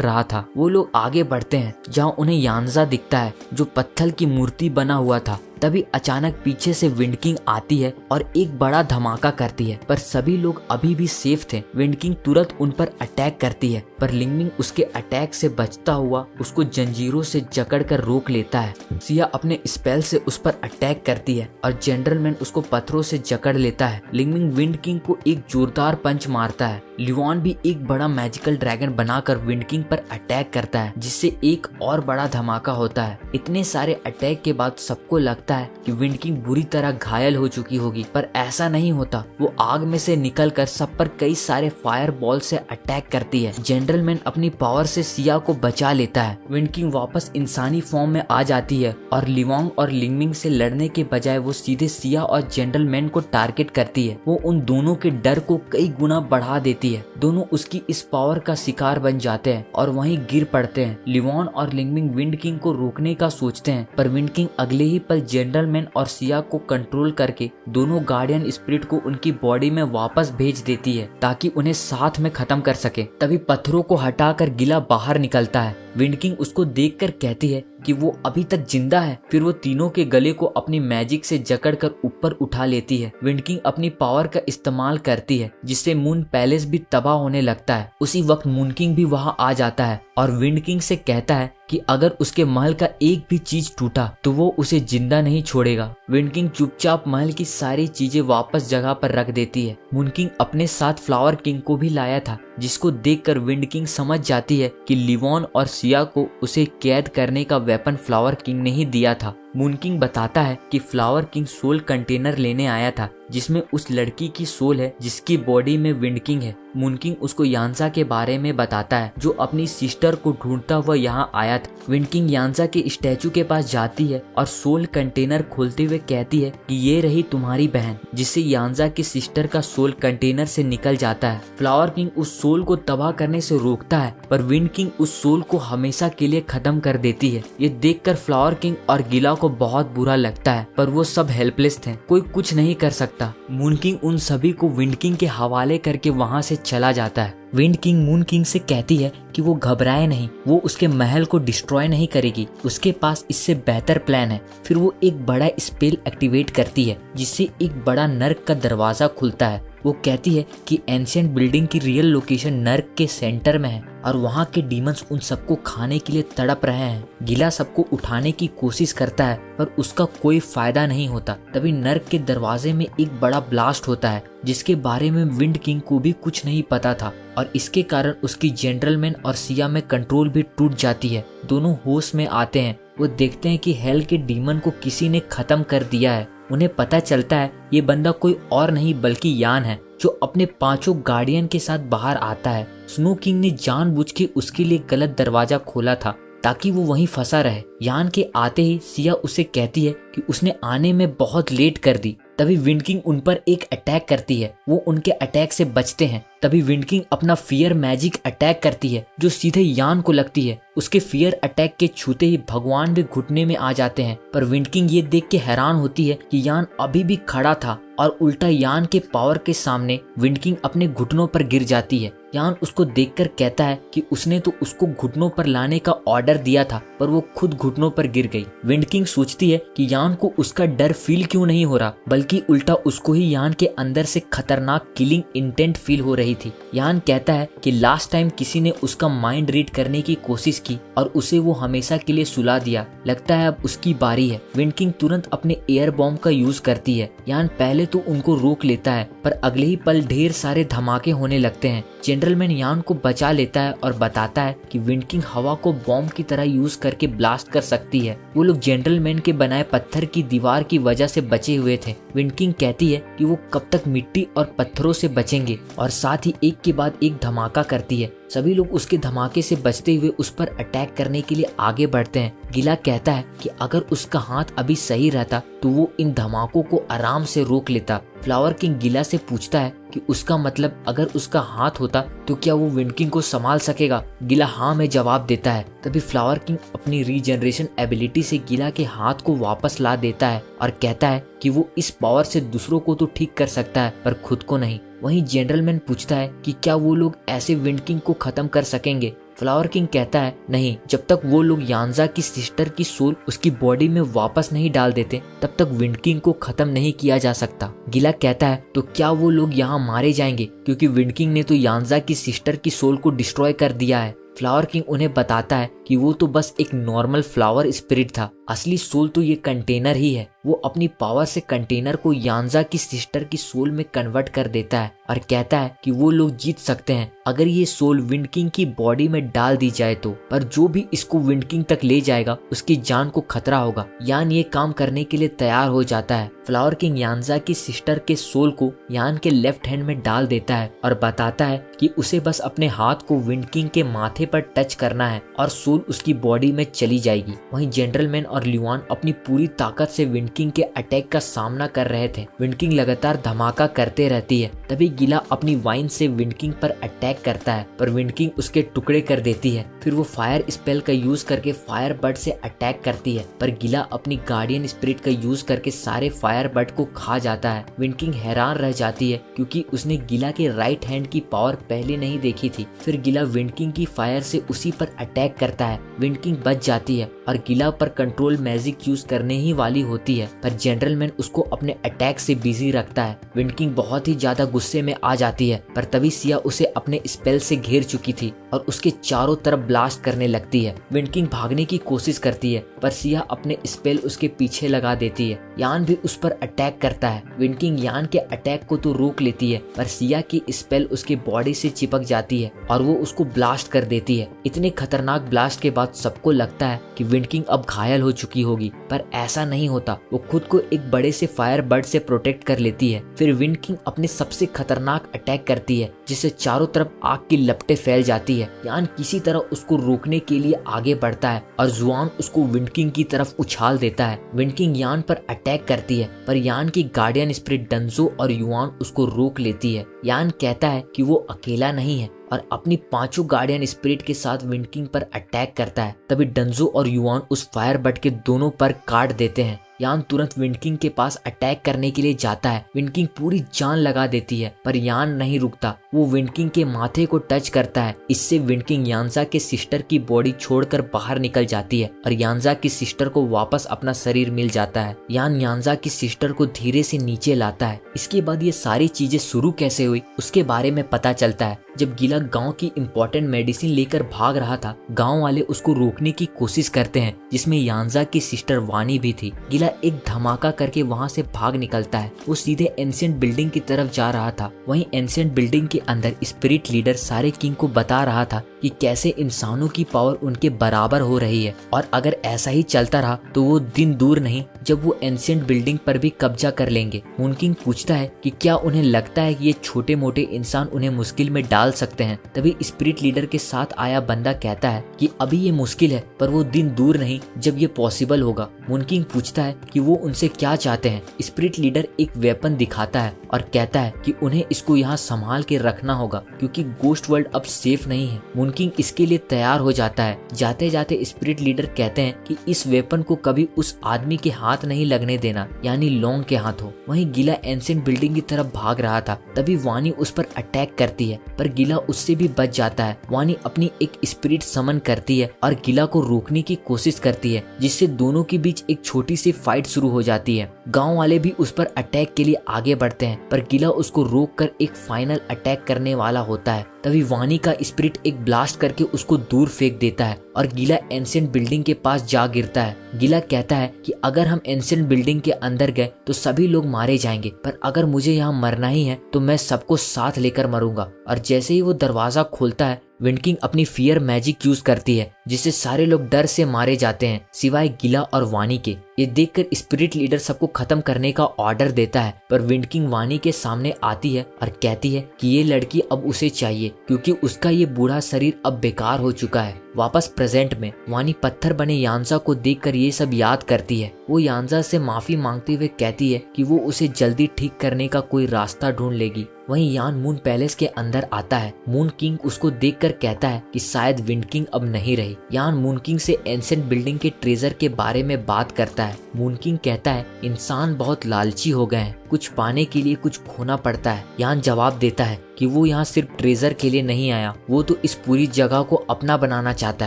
रहा था। वो लोग आगे बढ़ते हैं जहाँ उन्हें यान्जा दिखता है जो पत्थर की मूर्ति बना हुआ था। तभी अचानक पीछे से विंड किंग आती है और एक बड़ा धमाका करती है, पर सभी लोग अभी भी सेफ थे। विंड किंग तुरंत उन पर अटैक करती है, पर लिंगमिंग उसके अटैक से बचता हुआ उसको जंजीरों से जकड़कर रोक लेता है। सिया अपने स्पेल से उस पर अटैक करती है और जेंटलमैन उसको पत्थरों से जकड़ लेता है। लिंगमिंग विंड किंग को एक जोरदार पंच मारता है। लियोन भी एक बड़ा मैजिकल ड्रैगन बनाकर विंड किंग पर अटैक करता है, जिससे एक और बड़ा धमाका होता है। इतने सारे अटैक के बाद सबको लगता है कि विंड किंग बुरी तरह घायल हो चुकी होगी, पर ऐसा नहीं होता। वो आग में से निकलकर सब पर कई सारे फायर बॉल से अटैक करती है। जेंटलमैन अपनी पावर से सिया को बचा लेता है। विंड किंग वापस इंसानी फॉर्म में आ जाती है और लिवांग और लिंगमिंग से लड़ने के बजाय वो सीधे सिया और जेंटलमैन को टारगेट करती है। वो उन दोनों के डर को कई गुना बढ़ा देती है। दोनों उसकी इस पावर का शिकार बन जाते हैं और वहीं गिर पड़ते हैं। लिवान और लिंगमिंग विंड किंग को रोकने का सोचते हैं, पर विंड किंग अगले ही पल जेंटलमैन और सिया को कंट्रोल करके दोनों गार्डियन स्पिरिट को उनकी बॉडी में वापस भेज देती है ताकि उन्हें साथ में खत्म कर सके। तभी पत्थरों को हटाकर गिला बाहर निकलता है। विंड किंग उसको देखकर कहती है कि वो अभी तक जिंदा है। फिर वो तीनों के गले को अपनी मैजिक से जकड़कर ऊपर उठा लेती है। विंड किंग अपनी पावर का इस्तेमाल करती है जिससे मून पैलेस भी तबाह होने लगता है। उसी वक्त मून किंग भी वहां आ जाता है और विंड किंग से कहता है कि अगर उसके महल का एक भी चीज टूटा तो वो उसे जिंदा नहीं छोड़ेगा। विंड किंग चुपचाप महल की सारी चीजें वापस जगह पर रख देती है। मून किंग अपने साथ फ्लावर किंग को भी लाया था, जिसको देखकर विंड किंग समझ जाती है कि लिवॉन और सिया को उसे कैद करने का वेपन फ्लावर किंग ने ही दिया था। मून किंग बताता है कि फ्लावर किंग सोल कंटेनर लेने आया था जिसमें उस लड़की की सोल है जिसकी बॉडी में विंड किंग है। मून किंग उसको यान्जा के बारे में बताता है जो अपनी सिस्टर को ढूंढता हुआ यहाँ आया था। विंड किंग यान्जा के स्टैचू के पास जाती है और सोल कंटेनर खोलते हुए कहती है कि ये रही तुम्हारी बहन, जिससे यान्जा की सिस्टर का सोल कंटेनर से निकल जाता है। फ्लावर किंग उस सोल को तबाह करने से रोकता है, पर विंड किंग उस सोल को हमेशा के लिए खत्म कर देती है। ये देखकर फ्लावर किंग और गिला को बहुत बुरा लगता है, पर वो सब हेल्पलेस थे, कोई कुछ नहीं कर सकता। मून किंग उन सभी को विंड किंग के हवाले करके वहाँ से चला जाता है। विंड किंग मून किंग से कहती है कि वो घबराए नहीं, वो उसके महल को डिस्ट्रॉय नहीं करेगी, उसके पास इससे बेहतर प्लान है। फिर वो एक बड़ा स्पेल एक्टिवेट करती है जिससे एक बड़ा नर्क का दरवाजा खुलता है। वो कहती है कि एंशिएंट बिल्डिंग की रियल लोकेशन नर्क के सेंटर में है और वहाँ के डीमंस उन सबको खाने के लिए तड़प रहे हैं। गिला सबको उठाने की कोशिश करता है पर उसका कोई फायदा नहीं होता। तभी नर्क के दरवाजे में एक बड़ा ब्लास्ट होता है जिसके बारे में विंड किंग को भी कुछ नहीं पता था और इसके कारण उसकी जेंटलमैन और सिया में कंट्रोल भी टूट जाती है। दोनों होश में आते हैं। वो देखते हैं कि हेल के डीमन को किसी ने खत्म कर दिया है। उन्हें पता चलता है ये बंदा कोई और नहीं बल्कि यान है जो अपने 5 गार्डियन के साथ बाहर आता है। स्नो किंग ने जानबूझ के उसके लिए गलत दरवाजा खोला था ताकि वो वहीं फंसा रहे। यान के आते ही सिया उसे कहती है कि उसने आने में बहुत लेट कर दी। तभी विंड किंग उन पर एक अटैक करती है। वो उनके अटैक से बचते हैं तभी विंड किंग अपना फियर मैजिक अटैक करती है जो सीधे यान को लगती है। उसके फियर अटैक के छूते ही भगवान भी घुटने में आ जाते हैं, पर विंड किंग ये देख के हैरान होती है कि यान अभी भी खड़ा था और उल्टा यान के पावर के सामने विंड किंग अपने घुटनों पर गिर जाती है। यान उसको देखकर कहता है कि उसने तो उसको घुटनों पर लाने का ऑर्डर दिया था, पर वो खुद घुटनों पर गिर गई। विंड किंग सोचती है कि यान को उसका डर फील क्यों नहीं हो रहा, बल्कि उल्टा उसको ही यान के अंदर से खतरनाक किलिंग इंटेंट फील हो रही थी। यान कहता है कि लास्ट टाइम किसी ने उसका माइंड रीड करने की कोशिश की और उसे वो हमेशा के लिए सुला दिया, लगता है अब उसकी बारी है। विंड किंग तुरंत अपने एयर बॉम्ब का यूज करती है। यान पहले तो उनको रोक लेता है, पर अगले ही पल ढेर सारे धमाके होने लगते हैं। जेंटलमैन यान को बचा लेता है और बताता है कि विंड किंग हवा को बॉम्ब की तरह यूज करके ब्लास्ट कर सकती है। वो लोग जेंटलमैन के बनाए पत्थर की दीवार की वजह से बचे हुए थे। विंड किंग कहती है कि वो कब तक मिट्टी और पत्थरों से बचेंगे, और साथ ही एक के बाद एक धमाका करती है। सभी लोग उसके धमाके से बचते हुए उस पर अटैक करने के लिए आगे बढ़ते हैं। गिला कहता है कि अगर उसका हाथ अभी सही रहता तो वो इन धमाकों को आराम से रोक लेता। फ्लावर किंग गिला से पूछता है कि उसका मतलब अगर उसका हाथ होता तो क्या वो विंड किंग को संभाल सकेगा। गिला हाँ में जवाब देता है। तभी फ्लावर किंग अपनी रीजनरेशन एबिलिटी से गिला के हाथ को वापस ला देता है और कहता है कि वो इस पावर से दूसरों को तो ठीक कर सकता है, पर खुद को नहीं। वहीं जेनरलमैन पूछता है कि क्या वो लोग ऐसे विंड किंग को खत्म कर सकेंगे। फ्लावर किंग कहता है नहीं, जब तक वो लोग यानजा की सिस्टर की सोल उसकी बॉडी में वापस नहीं डाल देते तब तक विंड किंग को खत्म नहीं किया जा सकता। गिला कहता है तो क्या वो लोग यहाँ मारे जाएंगे, क्योंकि विंड किंग ने तो यानजा की सिस्टर की सोल को डिस्ट्रॉय कर दिया है। फ्लावर किंग उन्हें बताता है कि वो तो बस एक नॉर्मल फ्लावर स्पिरिट था, असली सोल तो ये कंटेनर ही है। वो अपनी पावर से कंटेनर को यानजा की सिस्टर की सोल में कन्वर्ट कर देता है और कहता है कि वो लोग जीत सकते हैं अगर ये सोल विंड किंग की बॉडी में डाल दी जाए तो, पर जो भी इसको विंड किंग तक ले जाएगा उसकी जान को खतरा होगा। यान ये काम करने के लिए तैयार हो जाता है। फ्लावर किंग यानजा की सिस्टर के सोल को यान के लेफ्ट हैंड में डाल देता है और बताता है कि उसे बस अपने हाथ को विंड किंग के माथे पर टच करना है और सोल उसकी बॉडी में चली जाएगी। वहीं जेंटलमैन और ल्यूआन अपनी पूरी ताकत से विंड किंग के अटैक का सामना कर रहे थे। विंड किंग लगातार धमाका करते रहती है। तभी गिला अपनी वाइन से विंड किंग पर अटैक करता है, पर विंड किंग उसके टुकड़े कर देती है। फिर वो फायर स्पेल का यूज करके फायर बर्ड से अटैक करती है, पर गिला अपनी गार्डियन स्पिरिट का यूज करके सारे फायर बर्ड को खा जाता है। विंड किंग हैरान रह जाती है क्योंकि उसने गिला के राइट हैंड की पावर पहले नहीं देखी थी। फिर गिला विंड किंग की फायर से उसी पर अटैक करता है। विंड किंग बच जाती है और गिला पर कंट्रोल मैजिक यूज करने ही वाली होती है, पर जेंटलमैन उसको अपने अटैक से बिजी रखता है। विंड किंग बहुत ही ज्यादा गुस्से में आ जाती है, पर तभी सिया उसे अपने स्पेल से घेर चुकी थी और उसके चारों तरफ ब्लास्ट करने लगती है। विंड किंग भागने की कोशिश करती है, पर सिया अपने स्पेल उसके पीछे लगा देती है। यान भी उस पर अटैक करता है। विंड किंग यान के अटैक को तो रोक लेती है, पर सिया की स्पेल उसके बॉडी से चिपक जाती है और वो उसको ब्लास्ट कर देती है। इतने खतरनाक ब्लास्ट के बाद सबको लगता है कि विंड किंग अब घायल हो चुकी होगी, पर ऐसा नहीं होता। वो खुद को एक बड़े से फायर बर्ड से प्रोटेक्ट कर लेती है। फिर विंड किंग अपने सबसे खतरनाक अटैक करती है, जिससे चारों तरफ आग की लपटें फैल जाती है। यान किसी तरह उसको रोकने के लिए आगे बढ़ता है और जुआन उसको विंड किंग की तरफ उछाल देता है। विंड किंग यान पर अटैक करती है, पर यान की गार्डियन स्पिरिट डंजो और युआन उसको रोक लेती है। यान कहता है कि वो अकेला नहीं है और अपनी 5 गार्डियन स्पिरिट के साथ विंड किंग पर अटैक करता है। तभी डंजो और युआन उस फायर बर्ड के दोनों पर काट देते हैं। यान तुरंत विंड किंग के पास अटैक करने के लिए जाता है। विंड किंग पूरी जान लगा देती है, पर यान नहीं रुकता। वो विंड किंग के माथे को टच करता है। इससे विंड किंग यानजा के सिस्टर की बॉडी छोड़कर बाहर निकल जाती है और यानजा की सिस्टर को वापस अपना शरीर मिल जाता है। यान यानजा की सिस्टर को धीरे से नीचे लाता है। इसके बाद ये सारी चीजें शुरू कैसे हुई उसके बारे में पता चलता है। जब गिला गांव की इम्पोर्टेंट मेडिसिन लेकर भाग रहा था, गांव वाले उसको रोकने की कोशिश करते हैं, जिसमें यानजा की सिस्टर वानी भी थी। गिला एक धमाका करके वहां से भाग निकलता है। वो सीधे एंशिएंट बिल्डिंग की तरफ जा रहा था। वहीं एंशिएंट बिल्डिंग के अंदर स्पिरिट लीडर सारे किंग को बता रहा था कि कैसे इंसानों की पावर उनके बराबर हो रही है, और अगर ऐसा ही चलता रहा तो वो दिन दूर नहीं जब वो एंशिएंट बिल्डिंग पर भी कब्जा कर लेंगे। मून किंग पूछता है कि क्या उन्हें लगता है कि ये छोटे मोटे इंसान उन्हें मुश्किल में डाल सकते हैं। तभी स्पिरिट लीडर के साथ आया बंदा कहता है कि अभी ये मुश्किल है, पर वो दिन दूर नहीं जब ये पॉसिबल होगा। मून किंग पूछता है कि वो उनसे क्या चाहते हैं। स्पिरिट लीडर एक वेपन दिखाता है और कहता है कि उन्हें इसको यहाँ संभाल के रखना होगा क्योंकि गोस्ट वर्ल्ड अब सेफ नहीं है। मूनकिंग इसके लिए तैयार हो जाता है। जाते जाते स्पिरिट लीडर कहते हैं कि इस वेपन को कभी उस आदमी के हाथ नहीं लगने देना, यानी लोंग के हाथों। वहीं गिला एंशिएंट बिल्डिंग की तरफ भाग रहा था, तभी वानी उस पर अटैक करती है, पर गिला उससे भी बच जाता है। वानी अपनी एक स्पिरिट समन करती है और गिला को रोकने की कोशिश करती है, जिससे दोनों के बीच एक छोटी सी फाइट शुरू हो जाती है। गांव वाले भी उस पर अटैक के लिए आगे बढ़ते हैं, पर गिला उसको रोककर एक फाइनल अटैक करने वाला होता है। तभी वानी का स्पिरिट एक ब्लास्ट करके उसको दूर फेंक देता है और गिला एंशिएंट बिल्डिंग के पास जा गिरता है। गिला कहता है कि अगर हम एंशिएंट बिल्डिंग के अंदर गए तो सभी लोग मारे जाएंगे, पर अगर मुझे यहाँ मरना ही है तो मैं सबको साथ लेकर मरूंगा। और जैसे ही वो दरवाजा खोलता है, विंड किंग अपनी फियर मैजिक यूज करती है, जिससे सारे लोग डर से मारे जाते हैं सिवाय गिला और वानी के। ये देखकर स्पिरिट लीडर सबको खत्म करने का ऑर्डर देता है, पर विंड किंग वानी के सामने आती है और कहती है कि ये लड़की अब उसे चाहिए क्योंकि उसका ये बूढ़ा शरीर अब बेकार हो चुका है। वापस प्रेजेंट में वानी पत्थर बने यांजा को देखकर ये सब याद करती है। वो यांजा से माफी मांगते हुए कहती है कि वो उसे जल्दी ठीक करने का कोई रास्ता ढूंढ लेगी। वहीं यान मून पैलेस के अंदर आता है। मून किंग उसको देखकर कहता है कि शायद विंड किंग अब नहीं रही। यान मून किंग से एंशिएंट बिल्डिंग के ट्रेजर के बारे में बात करता है। मून किंग कहता है इंसान बहुत लालची हो गए हैं, कुछ पाने के लिए कुछ खोना पड़ता है। यान जवाब देता है कि वो यहाँ सिर्फ ट्रेजर के लिए नहीं आया, वो तो इस पूरी जगह को अपना बनाना चाहता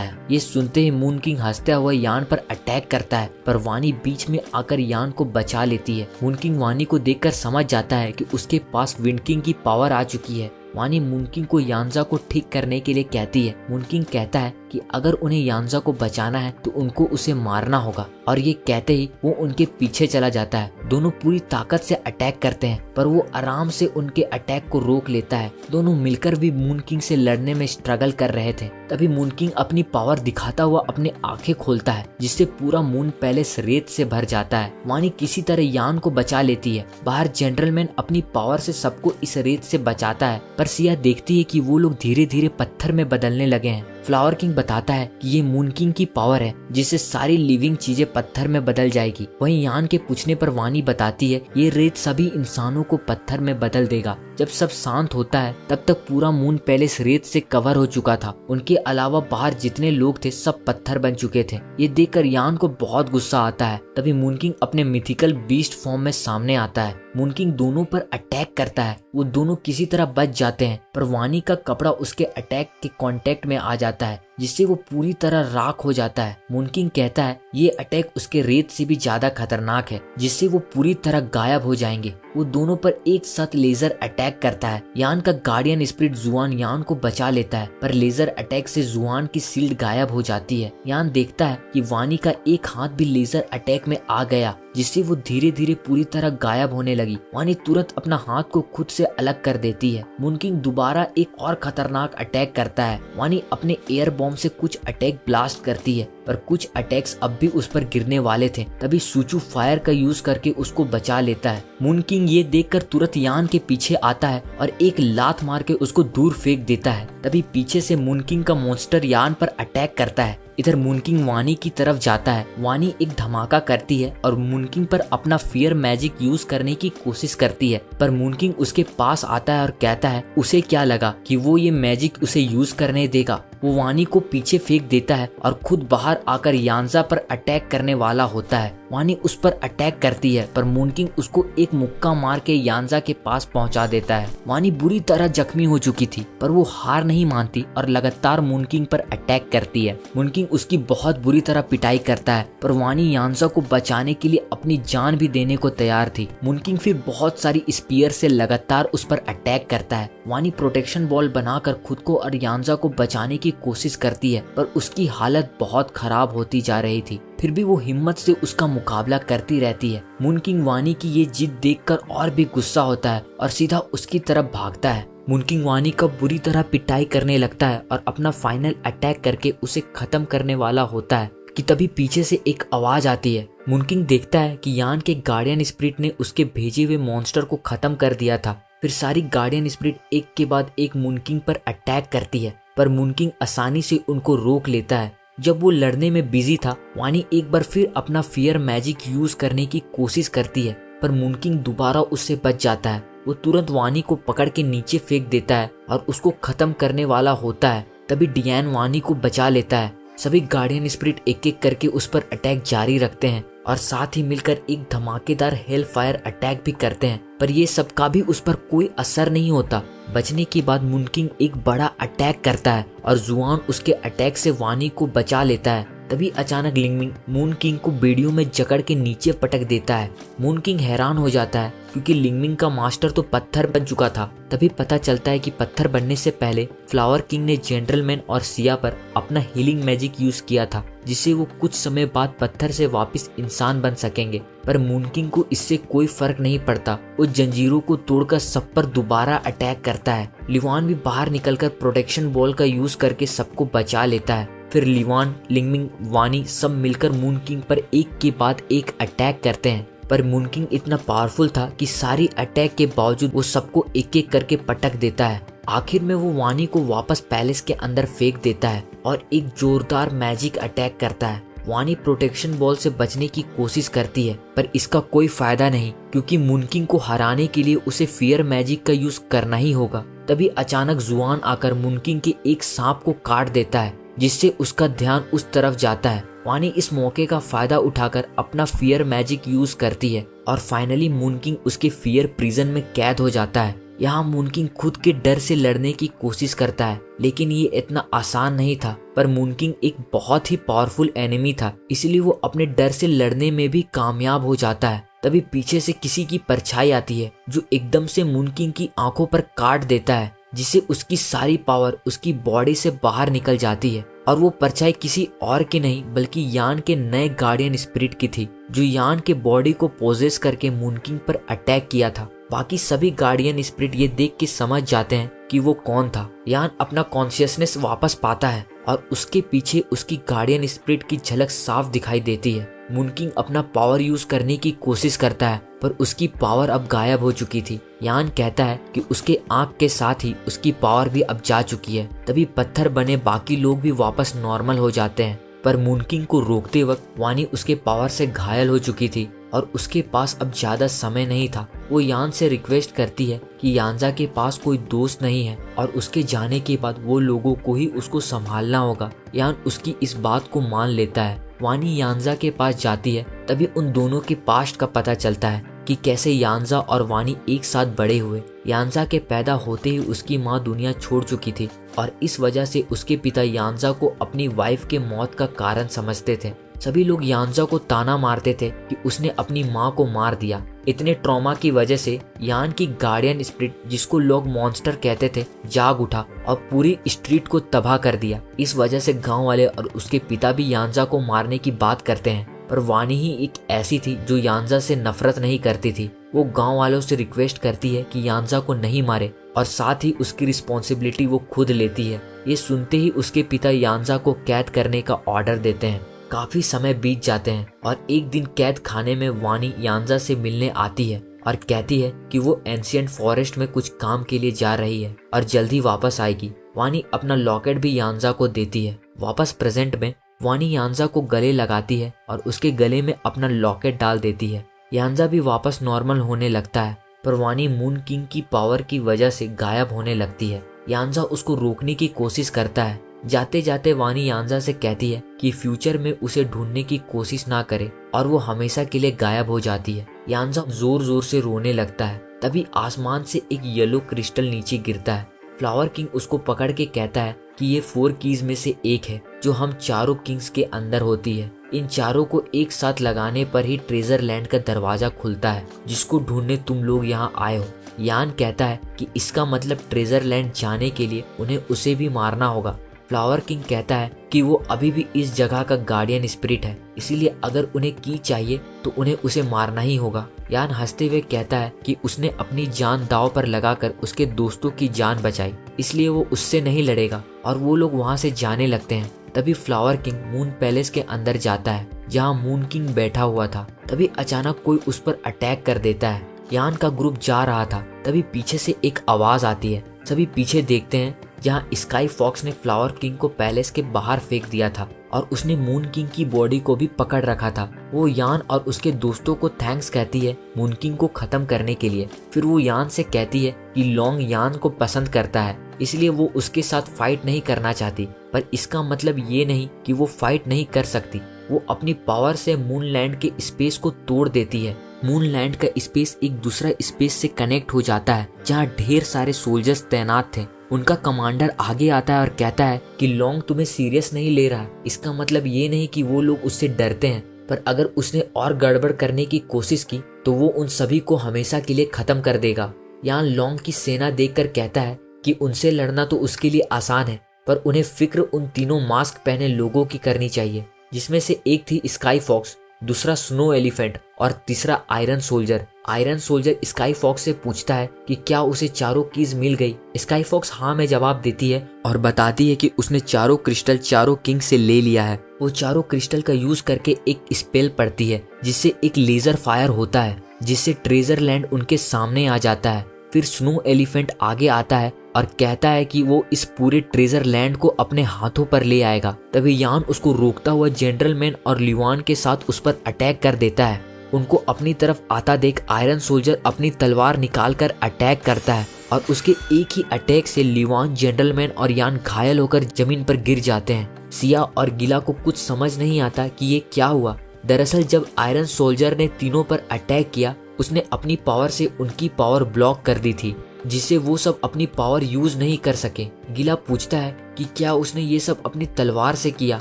है। ये सुनते ही मून किंग हंसता हुआ यान पर अटैक करता है, पर वानी बीच में आकर यान को बचा लेती है। मून किंग वानी को देखकर समझ जाता है कि उसके पास विंड किंग की पावर आ चुकी है। वानी मून किंग को यांजा को ठीक करने के लिए कहती है। मून किंग कहता है कि अगर उन्हें यांजा को बचाना है तो उनको उसे मारना होगा, और ये कहते ही वो उनके पीछे चला जाता है। दोनों पूरी ताकत से अटैक करते हैं, पर वो आराम से उनके अटैक को रोक लेता है। दोनों मिलकर भी मून किंग से लड़ने में स्ट्रगल कर रहे थे। तभी मून किंग अपनी पावर दिखाता हुआ अपने आंखें खोलता है, जिससे पूरा मून पैलेस रेत से भर जाता है। वानी किसी तरह यान को बचा लेती है। बाहर जनरलमैन अपनी पावर से सबको इस रेत से बचाता है, पर सिया देखती है कि वो लोग धीरे धीरे पत्थर में बदलने लगे हैं। फ्लावर किंग बताता है कि ये मून किंग की पावर है, जिससे सारी लिविंग चीजें पत्थर में बदल जाएगी। वहीं यान के पूछने पर वानी बताती है ये रेत सभी इंसानों को पत्थर में बदल देगा। जब सब शांत होता है तब तक पूरा मून पैलेस रेत से कवर हो चुका था। उनके अलावा बाहर जितने लोग थे सब पत्थर बन चुके थे। ये देखकर यान को बहुत गुस्सा आता है। तभी मून किंग अपने मिथिकल बीस्ट फॉर्म में सामने आता है। मून किंग दोनों पर अटैक करता है। वो दोनों किसी तरह बच जाते हैं, पर वानी का कपड़ा उसके अटैक के कांटेक्ट में आ जाता है, जिससे वो पूरी तरह राख हो जाता है। मून किंग कहता है ये अटैक उसके रेत से भी ज्यादा खतरनाक है, जिससे वो पूरी तरह गायब हो जाएंगे। वो दोनों पर एक साथ लेजर अटैक करता है। यान का गार्डियन स्पिरिट जुआन यान को बचा लेता है, पर लेजर अटैक से जुआन की शील्ड गायब हो जाती है। यान देखता है कि वानी का एक हाथ भी लेजर अटैक में आ गया, जिससे वो धीरे धीरे पूरी तरह गायब होने लगी। वानी तुरंत अपना हाथ को खुद से अलग कर देती है। मून किंग दोबारा एक और खतरनाक अटैक करता है। वानी अपने एयर बॉम्ब से कुछ अटैक ब्लास्ट करती है, पर कुछ अटैक्स अब भी उस पर गिरने वाले थे। तभी सूचू फायर का यूज करके उसको बचा लेता है। मून किंग ये देखकर तुरंत यान के पीछे आता है और एक लात मार के उसको दूर फेंक देता है। तभी पीछे से मून किंग का मॉन्स्टर यान पर अटैक करता है। इधर मून किंग वानी की तरफ जाता है। वानी एक धमाका करती है और मून किंग पर अपना फियर मैजिक यूज करने की कोशिश करती है, पर मून किंग उसके पास आता है और कहता है उसे क्या लगा कि वो ये मैजिक उसे यूज करने देगा। वो वानी को पीछे फेंक देता है और खुद बाहर आकर यांजा पर अटैक करने वाला होता है। वानी उस पर अटैक करती है, पर मून किंग उसको एक मुक्का मार के यांजा के पास पहुंचा देता है। वानी बुरी तरह जख्मी हो चुकी थी, पर वो हार नहीं मानती और लगातार मून किंग पर अटैक करती है। मून किंग उसकी बहुत बुरी तरह पिटाई करता है, पर वानी यांजा को बचाने के लिए अपनी जान भी देने को तैयार थी। मून किंग फिर बहुत सारी स्पीयर से लगातार उस पर अटैक करता है। वानी प्रोटेक्शन बॉल बनाकर खुद को और यांजा को बचाने की कोशिश करती है, पर उसकी हालत बहुत खराब होती जा रही थी। फिर भी वो हिम्मत से उसका मुकाबला करती रहती है। मून किंग वानी की ये जिद देखकर और भी गुस्सा होता है और सीधा उसकी तरफ भागता है। मून किंग वानी का बुरी तरह पिटाई करने लगता है और अपना फाइनल अटैक करके उसे खत्म करने वाला होता है कि तभी पीछे से एक आवाज आती है। मून किंग देखता है कि यान के गार्डियन स्पिरिट ने उसके भेजे हुए मॉन्स्टर को खत्म कर दिया था। फिर सारी गार्डियन स्पिरिट एक के बाद एक मून किंग पर अटैक करती है, पर मून किंग आसानी से उनको रोक लेता है। जब वो लड़ने में बिजी था, वानी एक बार फिर अपना फियर मैजिक यूज करने की कोशिश करती है, पर मून किंग दोबारा उससे बच जाता है। वो तुरंत वानी को पकड़ के नीचे फेंक देता है और उसको खत्म करने वाला होता है। तभी डियान वानी को बचा लेता है। सभी गार्डियन स्पिरिट एक एक करके उस पर अटैक जारी रखते हैं और साथ ही मिलकर एक धमाकेदार हेल फायर अटैक भी करते हैं, पर ये सब का भी उस पर कोई असर नहीं होता। बचने के बाद मून किंग एक बड़ा अटैक करता है और जुआन उसके अटैक से वानी को बचा लेता है। तभी अचानक लिंगमिंग मून किंग को बेड़ियों में जकड़ के नीचे पटक देता है। मून किंग हैरान हो जाता है क्योंकि लिंगमिंग का मास्टर तो पत्थर बन चुका था। तभी पता चलता है कि पत्थर बनने से पहले फ्लावर किंग ने जेंटलमैन और सिया पर अपना हीलिंग मैजिक यूज किया था, जिससे वो कुछ समय बाद पत्थर से वापस इंसान बन सकेंगे। पर मून किंग को इससे कोई फर्क नहीं पड़ता। वो जंजीरों को तोड़कर सब पर दोबारा अटैक करता है। लिवान भी बाहर निकलकर प्रोटेक्शन बॉल का यूज करके सबको बचा लेता है। फिर लिवान, लिंगमिंग, वानी सब मिलकर मून किंग पर एक के बाद एक अटैक करते हैं, पर मून किंग इतना पावरफुल था कि सारी अटैक के बावजूद वो सबको एक एक करके पटक देता है। आखिर में वो वानी को वापस पैलेस के अंदर फेंक देता है और एक जोरदार मैजिक अटैक करता है। वानी प्रोटेक्शन बॉल से बचने की कोशिश करती है, पर इसका कोई फायदा नहीं क्योंकि मून किंग को हराने के लिए उसे फियर मैजिक का यूज करना ही होगा। तभी अचानक जुआन आकर मून किंग के एक सांप को काट देता है, जिससे उसका ध्यान उस तरफ जाता है। वानी इस मौके का फायदा उठाकर अपना फियर मैजिक यूज करती है और फाइनली मून किंग उसके फियर प्रिजन में कैद हो जाता है। यहाँ मून किंग खुद के डर से लड़ने की कोशिश करता है, लेकिन ये इतना आसान नहीं था। पर मून किंग एक बहुत ही पावरफुल एनिमी था, इसलिए वो अपने डर से लड़ने में भी कामयाब हो जाता है। तभी पीछे से किसी की परछाई आती है जो एकदम से मून किंग की आंखों पर काट देता है, जिससे उसकी सारी पावर उसकी बॉडी से बाहर निकल जाती है। और वो परछाई किसी और की नहीं बल्कि यान के नए गार्डियन स्पिरिट की थी, जो यान के बॉडी को पोजेस करके मून किंग पर अटैक किया था। बाकी सभी गार्डियन स्पिरिट ये देख के समझ जाते हैं कि वो कौन था। यान अपना कॉन्शियसनेस वापस पाता है और उसके पीछे उसकी गार्डियन स्पिरिट की झलक साफ दिखाई देती है। मून किंग अपना पावर यूज करने की कोशिश करता है, पर उसकी पावर अब गायब हो चुकी थी। यान कहता है कि उसके आंख के साथ ही उसकी पावर भी अब जा चुकी है। तभी पत्थर बने बाकी लोग भी वापस नॉर्मल हो जाते हैं, पर मून किंग को रोकते वक्त वानी उसके पावर से घायल हो चुकी थी और उसके पास अब ज्यादा समय नहीं था। वो यान से रिक्वेस्ट करती है कि यानजा के पास कोई दोस्त नहीं है और उसके जाने के बाद वो लोगों को ही उसको संभालना होगा। यान उसकी इस बात को मान लेता है। वानी यानजा के पास जाती है, तभी उन दोनों के पास्ट का पता चलता है कि कैसे यानजा और वानी एक साथ बड़े हुए। यानजा के पैदा होते ही उसकी माँ दुनिया छोड़ चुकी थी और इस वजह से उसके पिता यानजा को अपनी वाइफ के मौत का कारण समझते थे। सभी लोग यानजा को ताना मारते थे कि उसने अपनी माँ को मार दिया। इतने ट्रॉमा की वजह से यान की गार्डियन स्पिरिट, जिसको लोग मॉन्स्टर कहते थे, जाग उठा और पूरी स्ट्रीट को तबाह कर दिया। इस वजह से गांव वाले और उसके पिता भी यानजा को मारने की बात करते हैं, पर वानी ही एक ऐसी थी जो यानजा से नफरत नहीं करती थी। वो गांव वालों से रिक्वेस्ट करती है कि यानजा को नहीं मारे और साथ ही उसकी रिस्पॉन्सिबिलिटी वो खुद लेती है। ये सुनते ही उसके पिता यानजा को कैद करने का ऑर्डर देते हैं। काफी समय बीत जाते हैं और एक दिन कैद खाने में वानी यानजा से मिलने आती है और कहती है कि वो एंशिएंट फॉरेस्ट में कुछ काम के लिए जा रही है और जल्दी वापस आएगी। वानी अपना लॉकेट भी यानजा को देती है। वापस प्रेजेंट में वानी यानजा को गले लगाती है और उसके गले में अपना लॉकेट डाल देती है। यानजा भी वापस नॉर्मल होने लगता है, पर वानी मून किंग की पावर की वजह से गायब होने लगती है। यानजा उसको रोकने की कोशिश करता है। जाते जाते वानी यानजा से कहती है कि फ्यूचर में उसे ढूंढने की कोशिश ना करे और वो हमेशा के लिए गायब हो जाती है। यानजा जोर जोर से रोने लगता है। तभी आसमान से एक येलो क्रिस्टल नीचे गिरता है। फ्लावर किंग उसको पकड़ के कहता है कि ये 4 कीज में से एक है जो हम चारों किंग्स के अंदर होती है। इन चारों को एक साथ लगाने पर ही ट्रेजर लैंड का दरवाजा खुलता है, जिसको ढूंढने तुम लोग यहाँ आए हो। यान कहता है कि इसका मतलब ट्रेजर लैंड जाने के लिए उन्हें उसे भी मारना होगा। फ्लावर किंग कहता है कि वो अभी भी इस जगह का गार्डियन स्पिरिट है, इसीलिए अगर उन्हें की चाहिए तो उन्हें उसे मारना ही होगा। यान हंसते हुए कहता है कि उसने अपनी जान दांव पर लगाकर उसके दोस्तों की जान बचाई, इसलिए वो उससे नहीं लड़ेगा और वो लोग वहाँ से जाने लगते हैं। तभी फ्लावर किंग मून पैलेस के अंदर जाता है जहाँ मून किंग बैठा हुआ था। तभी अचानक कोई उस पर अटैक कर देता है। यान का ग्रुप जा रहा था, तभी पीछे से एक आवाज आती है। सभी पीछे देखते हैं जहाँ स्काई फॉक्स ने फ्लावर किंग को पैलेस के बाहर फेंक दिया था और उसने मून किंग की बॉडी को भी पकड़ रखा था। वो यान और उसके दोस्तों को थैंक्स कहती है मून किंग को खत्म करने के लिए। फिर वो यान से कहती है कि लॉन्ग यान को पसंद करता है, इसलिए वो उसके साथ फाइट नहीं करना चाहती, पर इसका मतलब ये नहीं कि वो फाइट नहीं कर सकती। वो अपनी पावर से मूनलैंड के स्पेस को तोड़ देती है। मूनलैंड का स्पेस एक दूसरा स्पेस से कनेक्ट हो जाता है जहाँ ढेर सारे सोल्जर्स तैनात थे। उनका कमांडर आगे आता है और कहता है कि लॉन्ग तुम्हें सीरियस नहीं ले रहा। इसका मतलब ये नहीं कि वो लोग उससे डरते हैं, पर अगर उसने और गड़बड़ करने की कोशिश की तो वो उन सभी को हमेशा के लिए खत्म कर देगा। यहाँ लॉन्ग की सेना देखकर कहता है कि उनसे लड़ना तो उसके लिए आसान है, पर उन्हें फिक्र उन तीनों मास्क पहने लोगों की करनी चाहिए, जिसमें से एक थी स्काई फॉक्स, दूसरा स्नो एलिफेंट और तीसरा iron soldier. Iron soldier sky fox से पूछता है कि क्या उसे चारों कीज मिल गई। स्काई फॉक्स हाँ में जवाब देती है और बताती है कि उसने चारों क्रिस्टल चारों किंग से ले लिया है। वो चारों क्रिस्टल का यूज करके एक स्पेल पढ़ती है जिससे एक लेजर फायर होता है, जिससे ट्रेजर लैंड उनके सामने आ जाता है। फिर स्नो एलिफेंट आगे आता है और कहता है कि वो इस पूरे ट्रेजर लैंड को अपने हाथों पर ले आएगा। तभी यान उसको रोकता हुआ जनरल मैन और लिवान के साथ उस पर अटैक कर देता है। उनको अपनी तरफ आता देख आयरन सोल्जर अपनी तलवार निकालकर अटैक करता है और उसके एक ही अटैक से लिवान, जनरल मैन और यान घायल होकर जमीन पर गिर जाते हैं। सिया और गिला को कुछ समझ नहीं आता कि ये क्या हुआ। दरअसल जब आयरन सोल्जर ने तीनों पर अटैक किया, उसने अपनी पावर से उनकी पावर ब्लॉक कर दी थी, जिससे वो सब अपनी पावर यूज नहीं कर सके। गिला पूछता है कि क्या उसने ये सब अपनी तलवार से किया।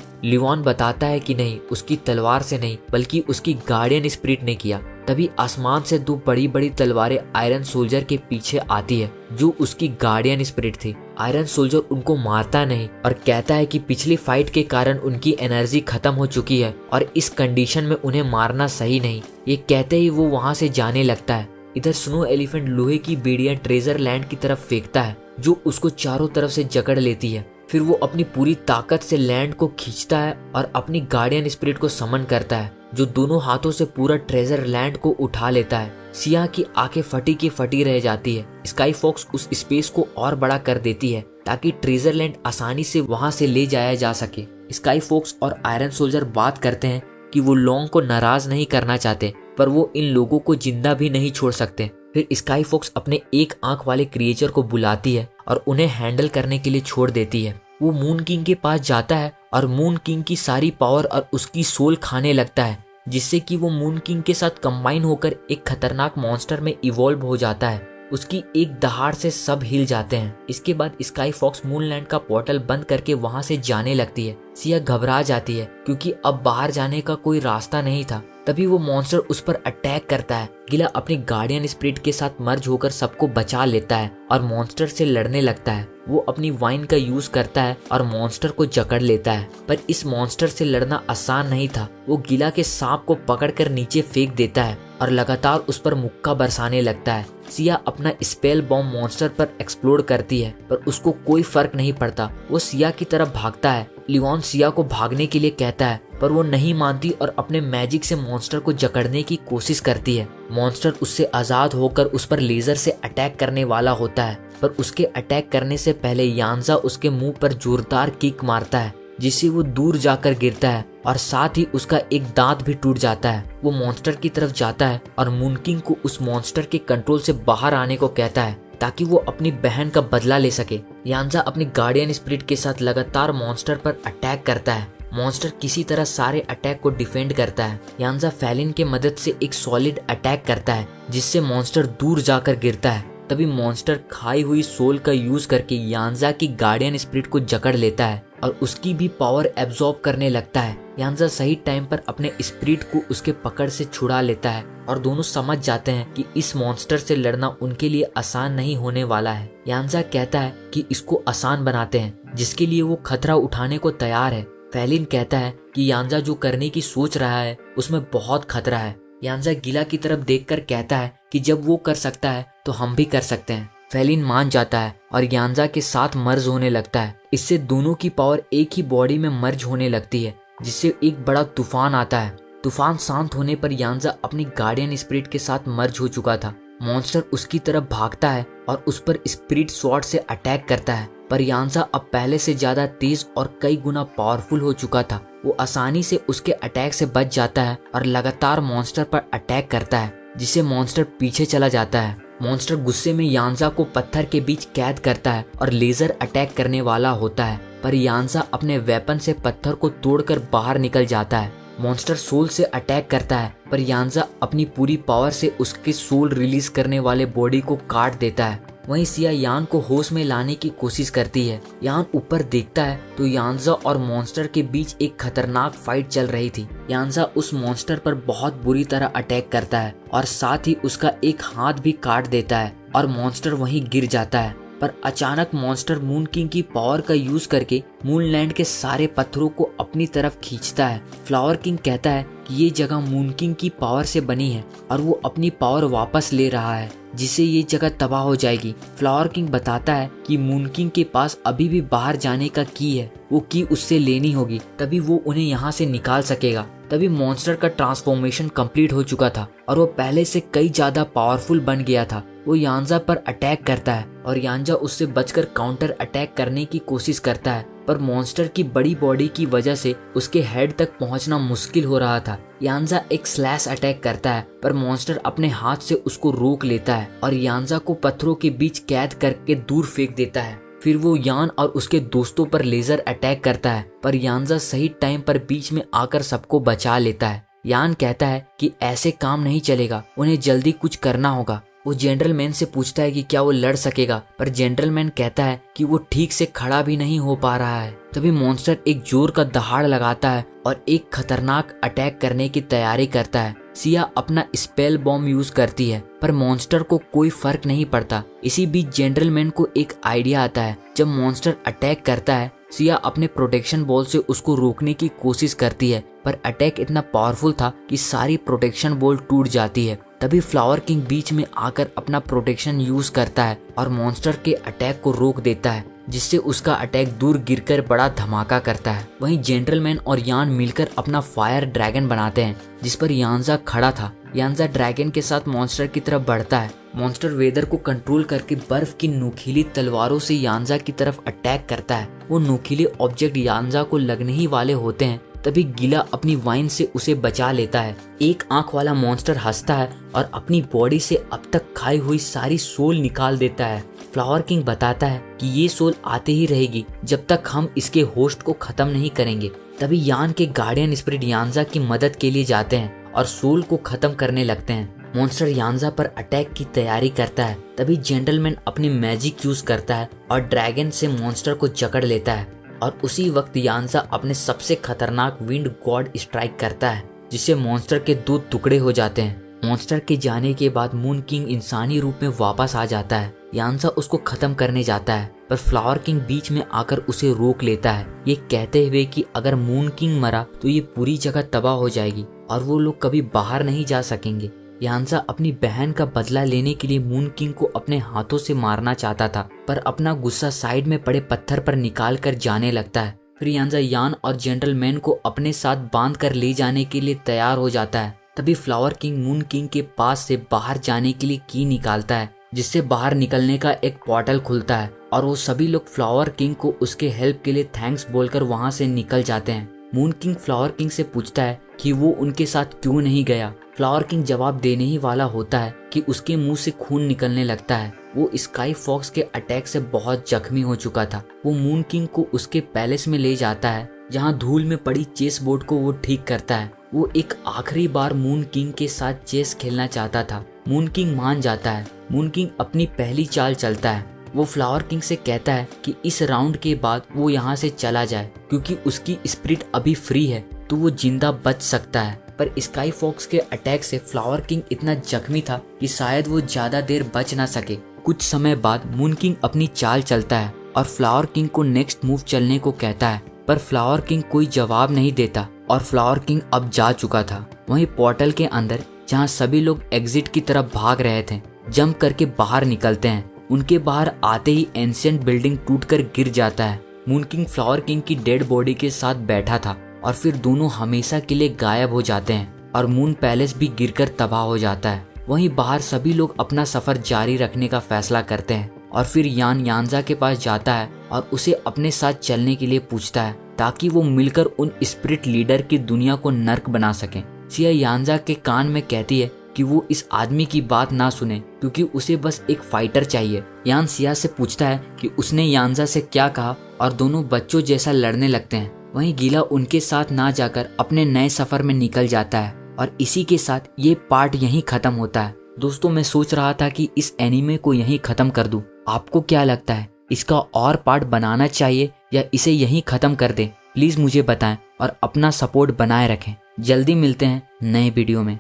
लिवान बताता है कि नहीं, उसकी तलवार से नहीं बल्कि उसकी गार्डियन स्पिरिट ने किया। तभी आसमान से दो बड़ी बड़ी तलवारें आयरन सोल्जर के पीछे आती है जो उसकी गार्डियन स्पिरिट थी। आयरन सोल्जर उनको मारता नहीं और कहता है कि पिछली फाइट के कारण उनकी एनर्जी खत्म हो चुकी है और इस कंडीशन में उन्हें मारना सही नहीं। ये कहते ही वो वहां से जाने लगता है। इधर स्नो एलिफेंट लोहे की बेड़ियां ट्रेजर लैंड की तरफ फेंकता है जो उसको चारों तरफ से जकड़ लेती है। फिर वो अपनी पूरी ताकत से लैंड को खींचता है और अपनी गार्डियन स्पिरिट को समन करता है जो दोनों हाथों से पूरा ट्रेजर लैंड को उठा लेता है। सिया की आंखें फटी की फटी रह जाती है। स्काई फॉक्स उस स्पेस को और बड़ा कर देती है ताकि ट्रेजर लैंड आसानी से वहां से ले जाया जा सके। स्काई फॉक्स और आयरन सोल्जर बात करते हैं कि वो लॉन्ग को नाराज नहीं करना चाहते, पर वो इन लोगों को जिंदा भी नहीं छोड़ सकते। फिर स्काई फॉक्स अपने एक आंख वाले क्रिएचर को बुलाती है और उन्हें हैंडल करने के लिए छोड़ देती है। वो मून किंग के पास जाता है और मून किंग की सारी पावर और उसकी सोल खाने लगता है, जिससे कि वो मून किंग के साथ कंबाइन होकर एक खतरनाक मॉन्स्टर में इवॉल्व हो जाता है। उसकी एक दहाड़ से सब हिल जाते हैं। इसके बाद स्काई फॉक्स मूनलैंड का पोर्टल बंद करके वहां से जाने लगती है। सिया घबरा जाती है क्योंकि अब बाहर जाने का कोई रास्ता नहीं था। तभी वो मॉन्स्टर उस पर अटैक करता है। गिला अपनी गार्डियन स्पिरिट के साथ मर्ज होकर सबको बचा लेता है और मॉन्स्टर से लड़ने लगता है। वो अपनी वाइन का यूज करता है और मॉन्स्टर को जकड़ लेता है, पर इस मॉन्स्टर से लड़ना आसान नहीं था। वो गिला के सांप को पकड़कर नीचे फेंक देता है और लगातार उस पर मुक्का बरसाने लगता है। सिया अपना स्पेल बॉम्ब मॉन्स्टर पर एक्सप्लोड करती है, पर उसको कोई फर्क नहीं पड़ता। वो सिया की तरफ भागता है। लिवान सिया को भागने के लिए कहता है, पर वो नहीं मानती और अपने मैजिक से मॉन्स्टर को जकड़ने की कोशिश करती है। मॉन्स्टर उससे आजाद होकर उस पर लेजर से अटैक करने वाला होता है, पर उसके अटैक करने से पहले यांजा उसके मुंह पर जोरदार किक मारता है, जिससे वो दूर जाकर गिरता है और साथ ही उसका एक दांत भी टूट जाता है। वो मॉन्स्टर की तरफ जाता है और मून किंग को उस मॉन्स्टर के कंट्रोल से बाहर आने को कहता है ताकि वो अपनी बहन का बदला ले सके। यांजा अपनी गार्डियन स्पिरिट के साथ लगातार मॉन्स्टर पर अटैक करता है। मॉन्स्टर किसी तरह सारे अटैक को डिफेंड करता है। यांजा फैलिन के मदद से एक सॉलिड अटैक करता है, जिससे मॉन्स्टर दूर जाकर गिरता है। तभी मॉन्स्टर खाई हुई सोल का यूज करके यांजा की गार्डियन स्पिरिट को जकड़ लेता है और उसकी भी पावर एब्जॉर्ब करने लगता है। यांजा सही टाइम पर अपने स्पिरिट को उसके पकड़ से छुड़ा लेता है और दोनों समझ जाते हैं कि इस मॉन्स्टर से लड़ना उनके लिए आसान नहीं होने वाला है। यांजा कहता है कि इसको आसान बनाते हैं, जिसके लिए वो खतरा उठाने को तैयार है। फैलिन कहता है कि यांजा जो करने की सोच रहा है उसमें बहुत खतरा है। यांजा गिला की तरफ देखकर कहता है कि जब वो कर सकता है तो हम भी कर सकते हैं। फैलिन मान जाता है और यांजा के साथ मर्ज होने लगता है। इससे दोनों की पावर एक ही बॉडी में मर्ज होने लगती है, जिससे एक बड़ा तूफान आता है। तूफान शांत होने पर यांजा अपनी गार्डियन स्पिरिट के साथ मर्ज हो चुका था। मॉन्स्टर उसकी तरफ भागता है और उस पर स्पिरिट स्वॉर्ड से अटैक करता है, पर यानजा अब पहले से ज्यादा तेज और कई गुना पावरफुल हो चुका था। वो आसानी से उसके अटैक से बच जाता है और लगातार मॉन्स्टर पर अटैक करता है, जिससे मॉन्स्टर पीछे चला जाता है। मॉन्स्टर गुस्से में यानजा को पत्थर के बीच कैद करता है और लेजर अटैक करने वाला होता है, पर यानजा अपने वेपन से पत्थर को तोड़कर बाहर निकल जाता है। मॉन्स्टर सोल से अटैक करता है, पर यानजा अपनी पूरी पावर से उसके सोल रिलीज करने वाले बॉडी को काट देता है। वहीं सिया यान को होश में लाने की कोशिश करती है। यान ऊपर देखता है तो यानजा और मॉन्स्टर के बीच एक खतरनाक फाइट चल रही थी। यानजा उस मॉन्स्टर पर बहुत बुरी तरह अटैक करता है और साथ ही उसका एक हाथ भी काट देता है और मॉन्स्टर वहीं गिर जाता है। पर अचानक मॉन्स्टर मून किंग की पावर का यूज करके मूनलैंड के सारे पत्थरों को अपनी तरफ खींचता है। फ्लावर किंग कहता है कि ये जगह मून किंग की पावर से बनी है और वो अपनी पावर वापस ले रहा है, जिससे ये जगह तबाह हो जाएगी। फ्लावर किंग बताता है कि मून किंग के पास अभी भी बाहर जाने का की है, वो की उससे लेनी होगी, तभी वो उन्हें यहाँ से निकाल सकेगा। तभी मॉन्स्टर का ट्रांसफॉर्मेशन कंप्लीट हो चुका था और वो पहले से कई ज्यादा पावरफुल बन गया था। वो यानजा पर अटैक करता है और यानजा उससे बचकर काउंटर अटैक करने की कोशिश करता है, पर मॉन्स्टर की बड़ी बॉडी की वजह से उसके हेड तक पहुंचना मुश्किल हो रहा था। यानजा एक स्लैश अटैक करता है, पर मॉन्स्टर अपने हाथ से उसको रोक लेता है और यानजा को पत्थरों के बीच कैद करके दूर फेंक देता है। फिर वो यान और उसके दोस्तों पर लेजर अटैक करता है, पर यानजा सही टाइम पर बीच में आकर सबको बचा लेता है। यान कहता है कि ऐसे काम नहीं चलेगा, उन्हें जल्दी कुछ करना होगा। वो जेंटलमैन से पूछता है कि क्या वो लड़ सकेगा, पर जेंटलमैन कहता है कि वो ठीक से खड़ा भी नहीं हो पा रहा है। तभी मॉन्स्टर एक जोर का दहाड़ लगाता है और एक खतरनाक अटैक करने की तैयारी करता है। सिया अपना स्पेल बॉम्ब यूज करती है, पर मॉन्स्टर को कोई फर्क नहीं पड़ता। इसी बीच जेंटलमैन को एक आइडिया आता है। जब मॉन्स्टर अटैक करता है, सिया अपने प्रोटेक्शन बॉल से उसको रोकने की कोशिश करती है, पर अटैक इतना पावरफुल था कि सारी प्रोटेक्शन बॉल टूट जाती है। तभी फ्लावर किंग बीच में आकर अपना प्रोटेक्शन यूज करता है और मॉन्स्टर के अटैक को रोक देता है, जिससे उसका अटैक दूर गिरकर बड़ा धमाका करता है। वहीं जेंटलमैन और यान मिलकर अपना फायर ड्रैगन बनाते हैं, जिस पर यानजा खड़ा था। यानजा ड्रैगन के साथ मॉन्स्टर की तरफ बढ़ता है। मॉन्स्टर वेदर को कंट्रोल करके बर्फ की नुकीली तलवारों से यानजा की तरफ अटैक करता है। वो नुकीले ऑब्जेक्ट यानजा को लगने ही वाले होते हैं, तभी गीला अपनी वाइन से उसे बचा लेता है। एक आंख वाला मॉन्स्टर हंसता है और अपनी बॉडी से अब तक खाई हुई सारी सोल निकाल देता है। फ्लावर किंग बताता है कि ये सोल आते ही रहेगी जब तक हम इसके होस्ट को खत्म नहीं करेंगे। तभी यान के गार्डियन स्पिरिट यानजा की मदद के लिए जाते हैं और सोल को खत्म करने लगते हैं। मॉन्स्टर यानजा पर अटैक की तैयारी करता है। तभी जेंटलमैन अपनी मैजिक यूज करता है और ड्रैगन से मॉन्स्टर को जकड़ लेता है और उसी वक्त यानजा अपने सबसे खतरनाक विंड गॉड स्ट्राइक करता है, जिससे मॉन्स्टर के 2 टुकड़े हो जाते हैं। मॉन्स्टर के जाने के बाद मून किंग इंसानी रूप में वापस आ जाता है। यानजा उसको खत्म करने जाता है, पर फ्लावर किंग बीच में आकर उसे रोक लेता है, ये कहते हुए कि अगर मून किंग मरा तो ये पूरी जगह तबाह हो जाएगी और वो लोग कभी बाहर नहीं जा सकेंगे। यानजा अपनी बहन का बदला लेने के लिए मून किंग को अपने हाथों से मारना चाहता था, पर अपना गुस्सा साइड में पड़े पत्थर पर निकाल कर जाने लगता है। फिर यानजा यान और जेंटलमैन को अपने साथ बांध कर ले जाने के लिए तैयार हो जाता है। तभी फ्लावर किंग मून किंग के पास से बाहर जाने के लिए की निकालता है, जिससे बाहर निकलने का एक पोर्टल खुलता है और वो सभी लोग फ्लावर किंग को उसके हेल्प के लिए थैंक्स बोलकर वहाँ से निकल जाते हैं। मून किंग फ्लावर किंग से पूछता है कि वो उनके साथ क्यों नहीं गया। फ्लावर किंग जवाब देने ही वाला होता है कि उसके मुंह से खून निकलने लगता है। वो स्काई फॉक्स के अटैक से बहुत जख्मी हो चुका था। वो मून किंग को उसके पैलेस में ले जाता है, जहाँ धूल में पड़ी चेस बोर्ड को वो ठीक करता है। वो एक आखिरी बार मून किंग के साथ चेस खेलना चाहता था। मून किंग मान जाता है। मून किंग अपनी पहली चाल चलता है। वो फ्लावर किंग से कहता है कि इस राउंड के बाद वो यहाँ से चला जाए, क्योंकि उसकी स्पिरिट अभी फ्री है तो वो जिंदा बच सकता है। पर स्काई फॉक्स के अटैक से फ्लावर किंग इतना जख्मी था कि शायद वो ज्यादा देर बच ना सके। कुछ समय बाद मून किंग अपनी चाल चलता है और फ्लावर किंग को नेक्स्ट मूव चलने को कहता है, पर फ्लावर किंग कोई जवाब नहीं देता और फ्लावर किंग अब जा चुका था। वहीं पोर्टल के अंदर जहाँ सभी लोग एग्जिट की तरफ भाग रहे थे, जंप करके बाहर निकलते हैं। उनके बाहर आते ही एंशिएंट बिल्डिंग टूटकर गिर जाता है। मून किंग फ्लावर किंग की डेड बॉडी के साथ बैठा था और फिर दोनों हमेशा के लिए गायब हो जाते हैं और मून पैलेस भी गिरकर तबाह हो जाता है। वहीं बाहर सभी लोग अपना सफर जारी रखने का फैसला करते हैं। और फिर यान यानजा के पास जाता है और उसे अपने साथ चलने के लिए पूछता है ताकि वो मिलकर उन स्पिरिट लीडर की दुनिया को नर्क बना सकें। सिया यानजा के कान में कहती है कि वो इस आदमी की बात ना सुने क्योंकि उसे बस एक फाइटर चाहिए। यान सिया से पूछता है कि उसने यानजा से क्या कहा और दोनों बच्चों जैसा लड़ने लगते हैं। वहीं गीला उनके साथ ना जाकर अपने नए सफर में निकल जाता है और इसी के साथ ये पार्ट यहीं खत्म होता है। दोस्तों, मैं सोच रहा था कि इस एनीमे को यहीं खत्म कर दूं। आपको क्या लगता है, इसका और पार्ट बनाना चाहिए या इसे यहीं खत्म कर दें? प्लीज मुझे बताएं और अपना सपोर्ट बनाए रखें। जल्दी मिलते हैं नए वीडियो में।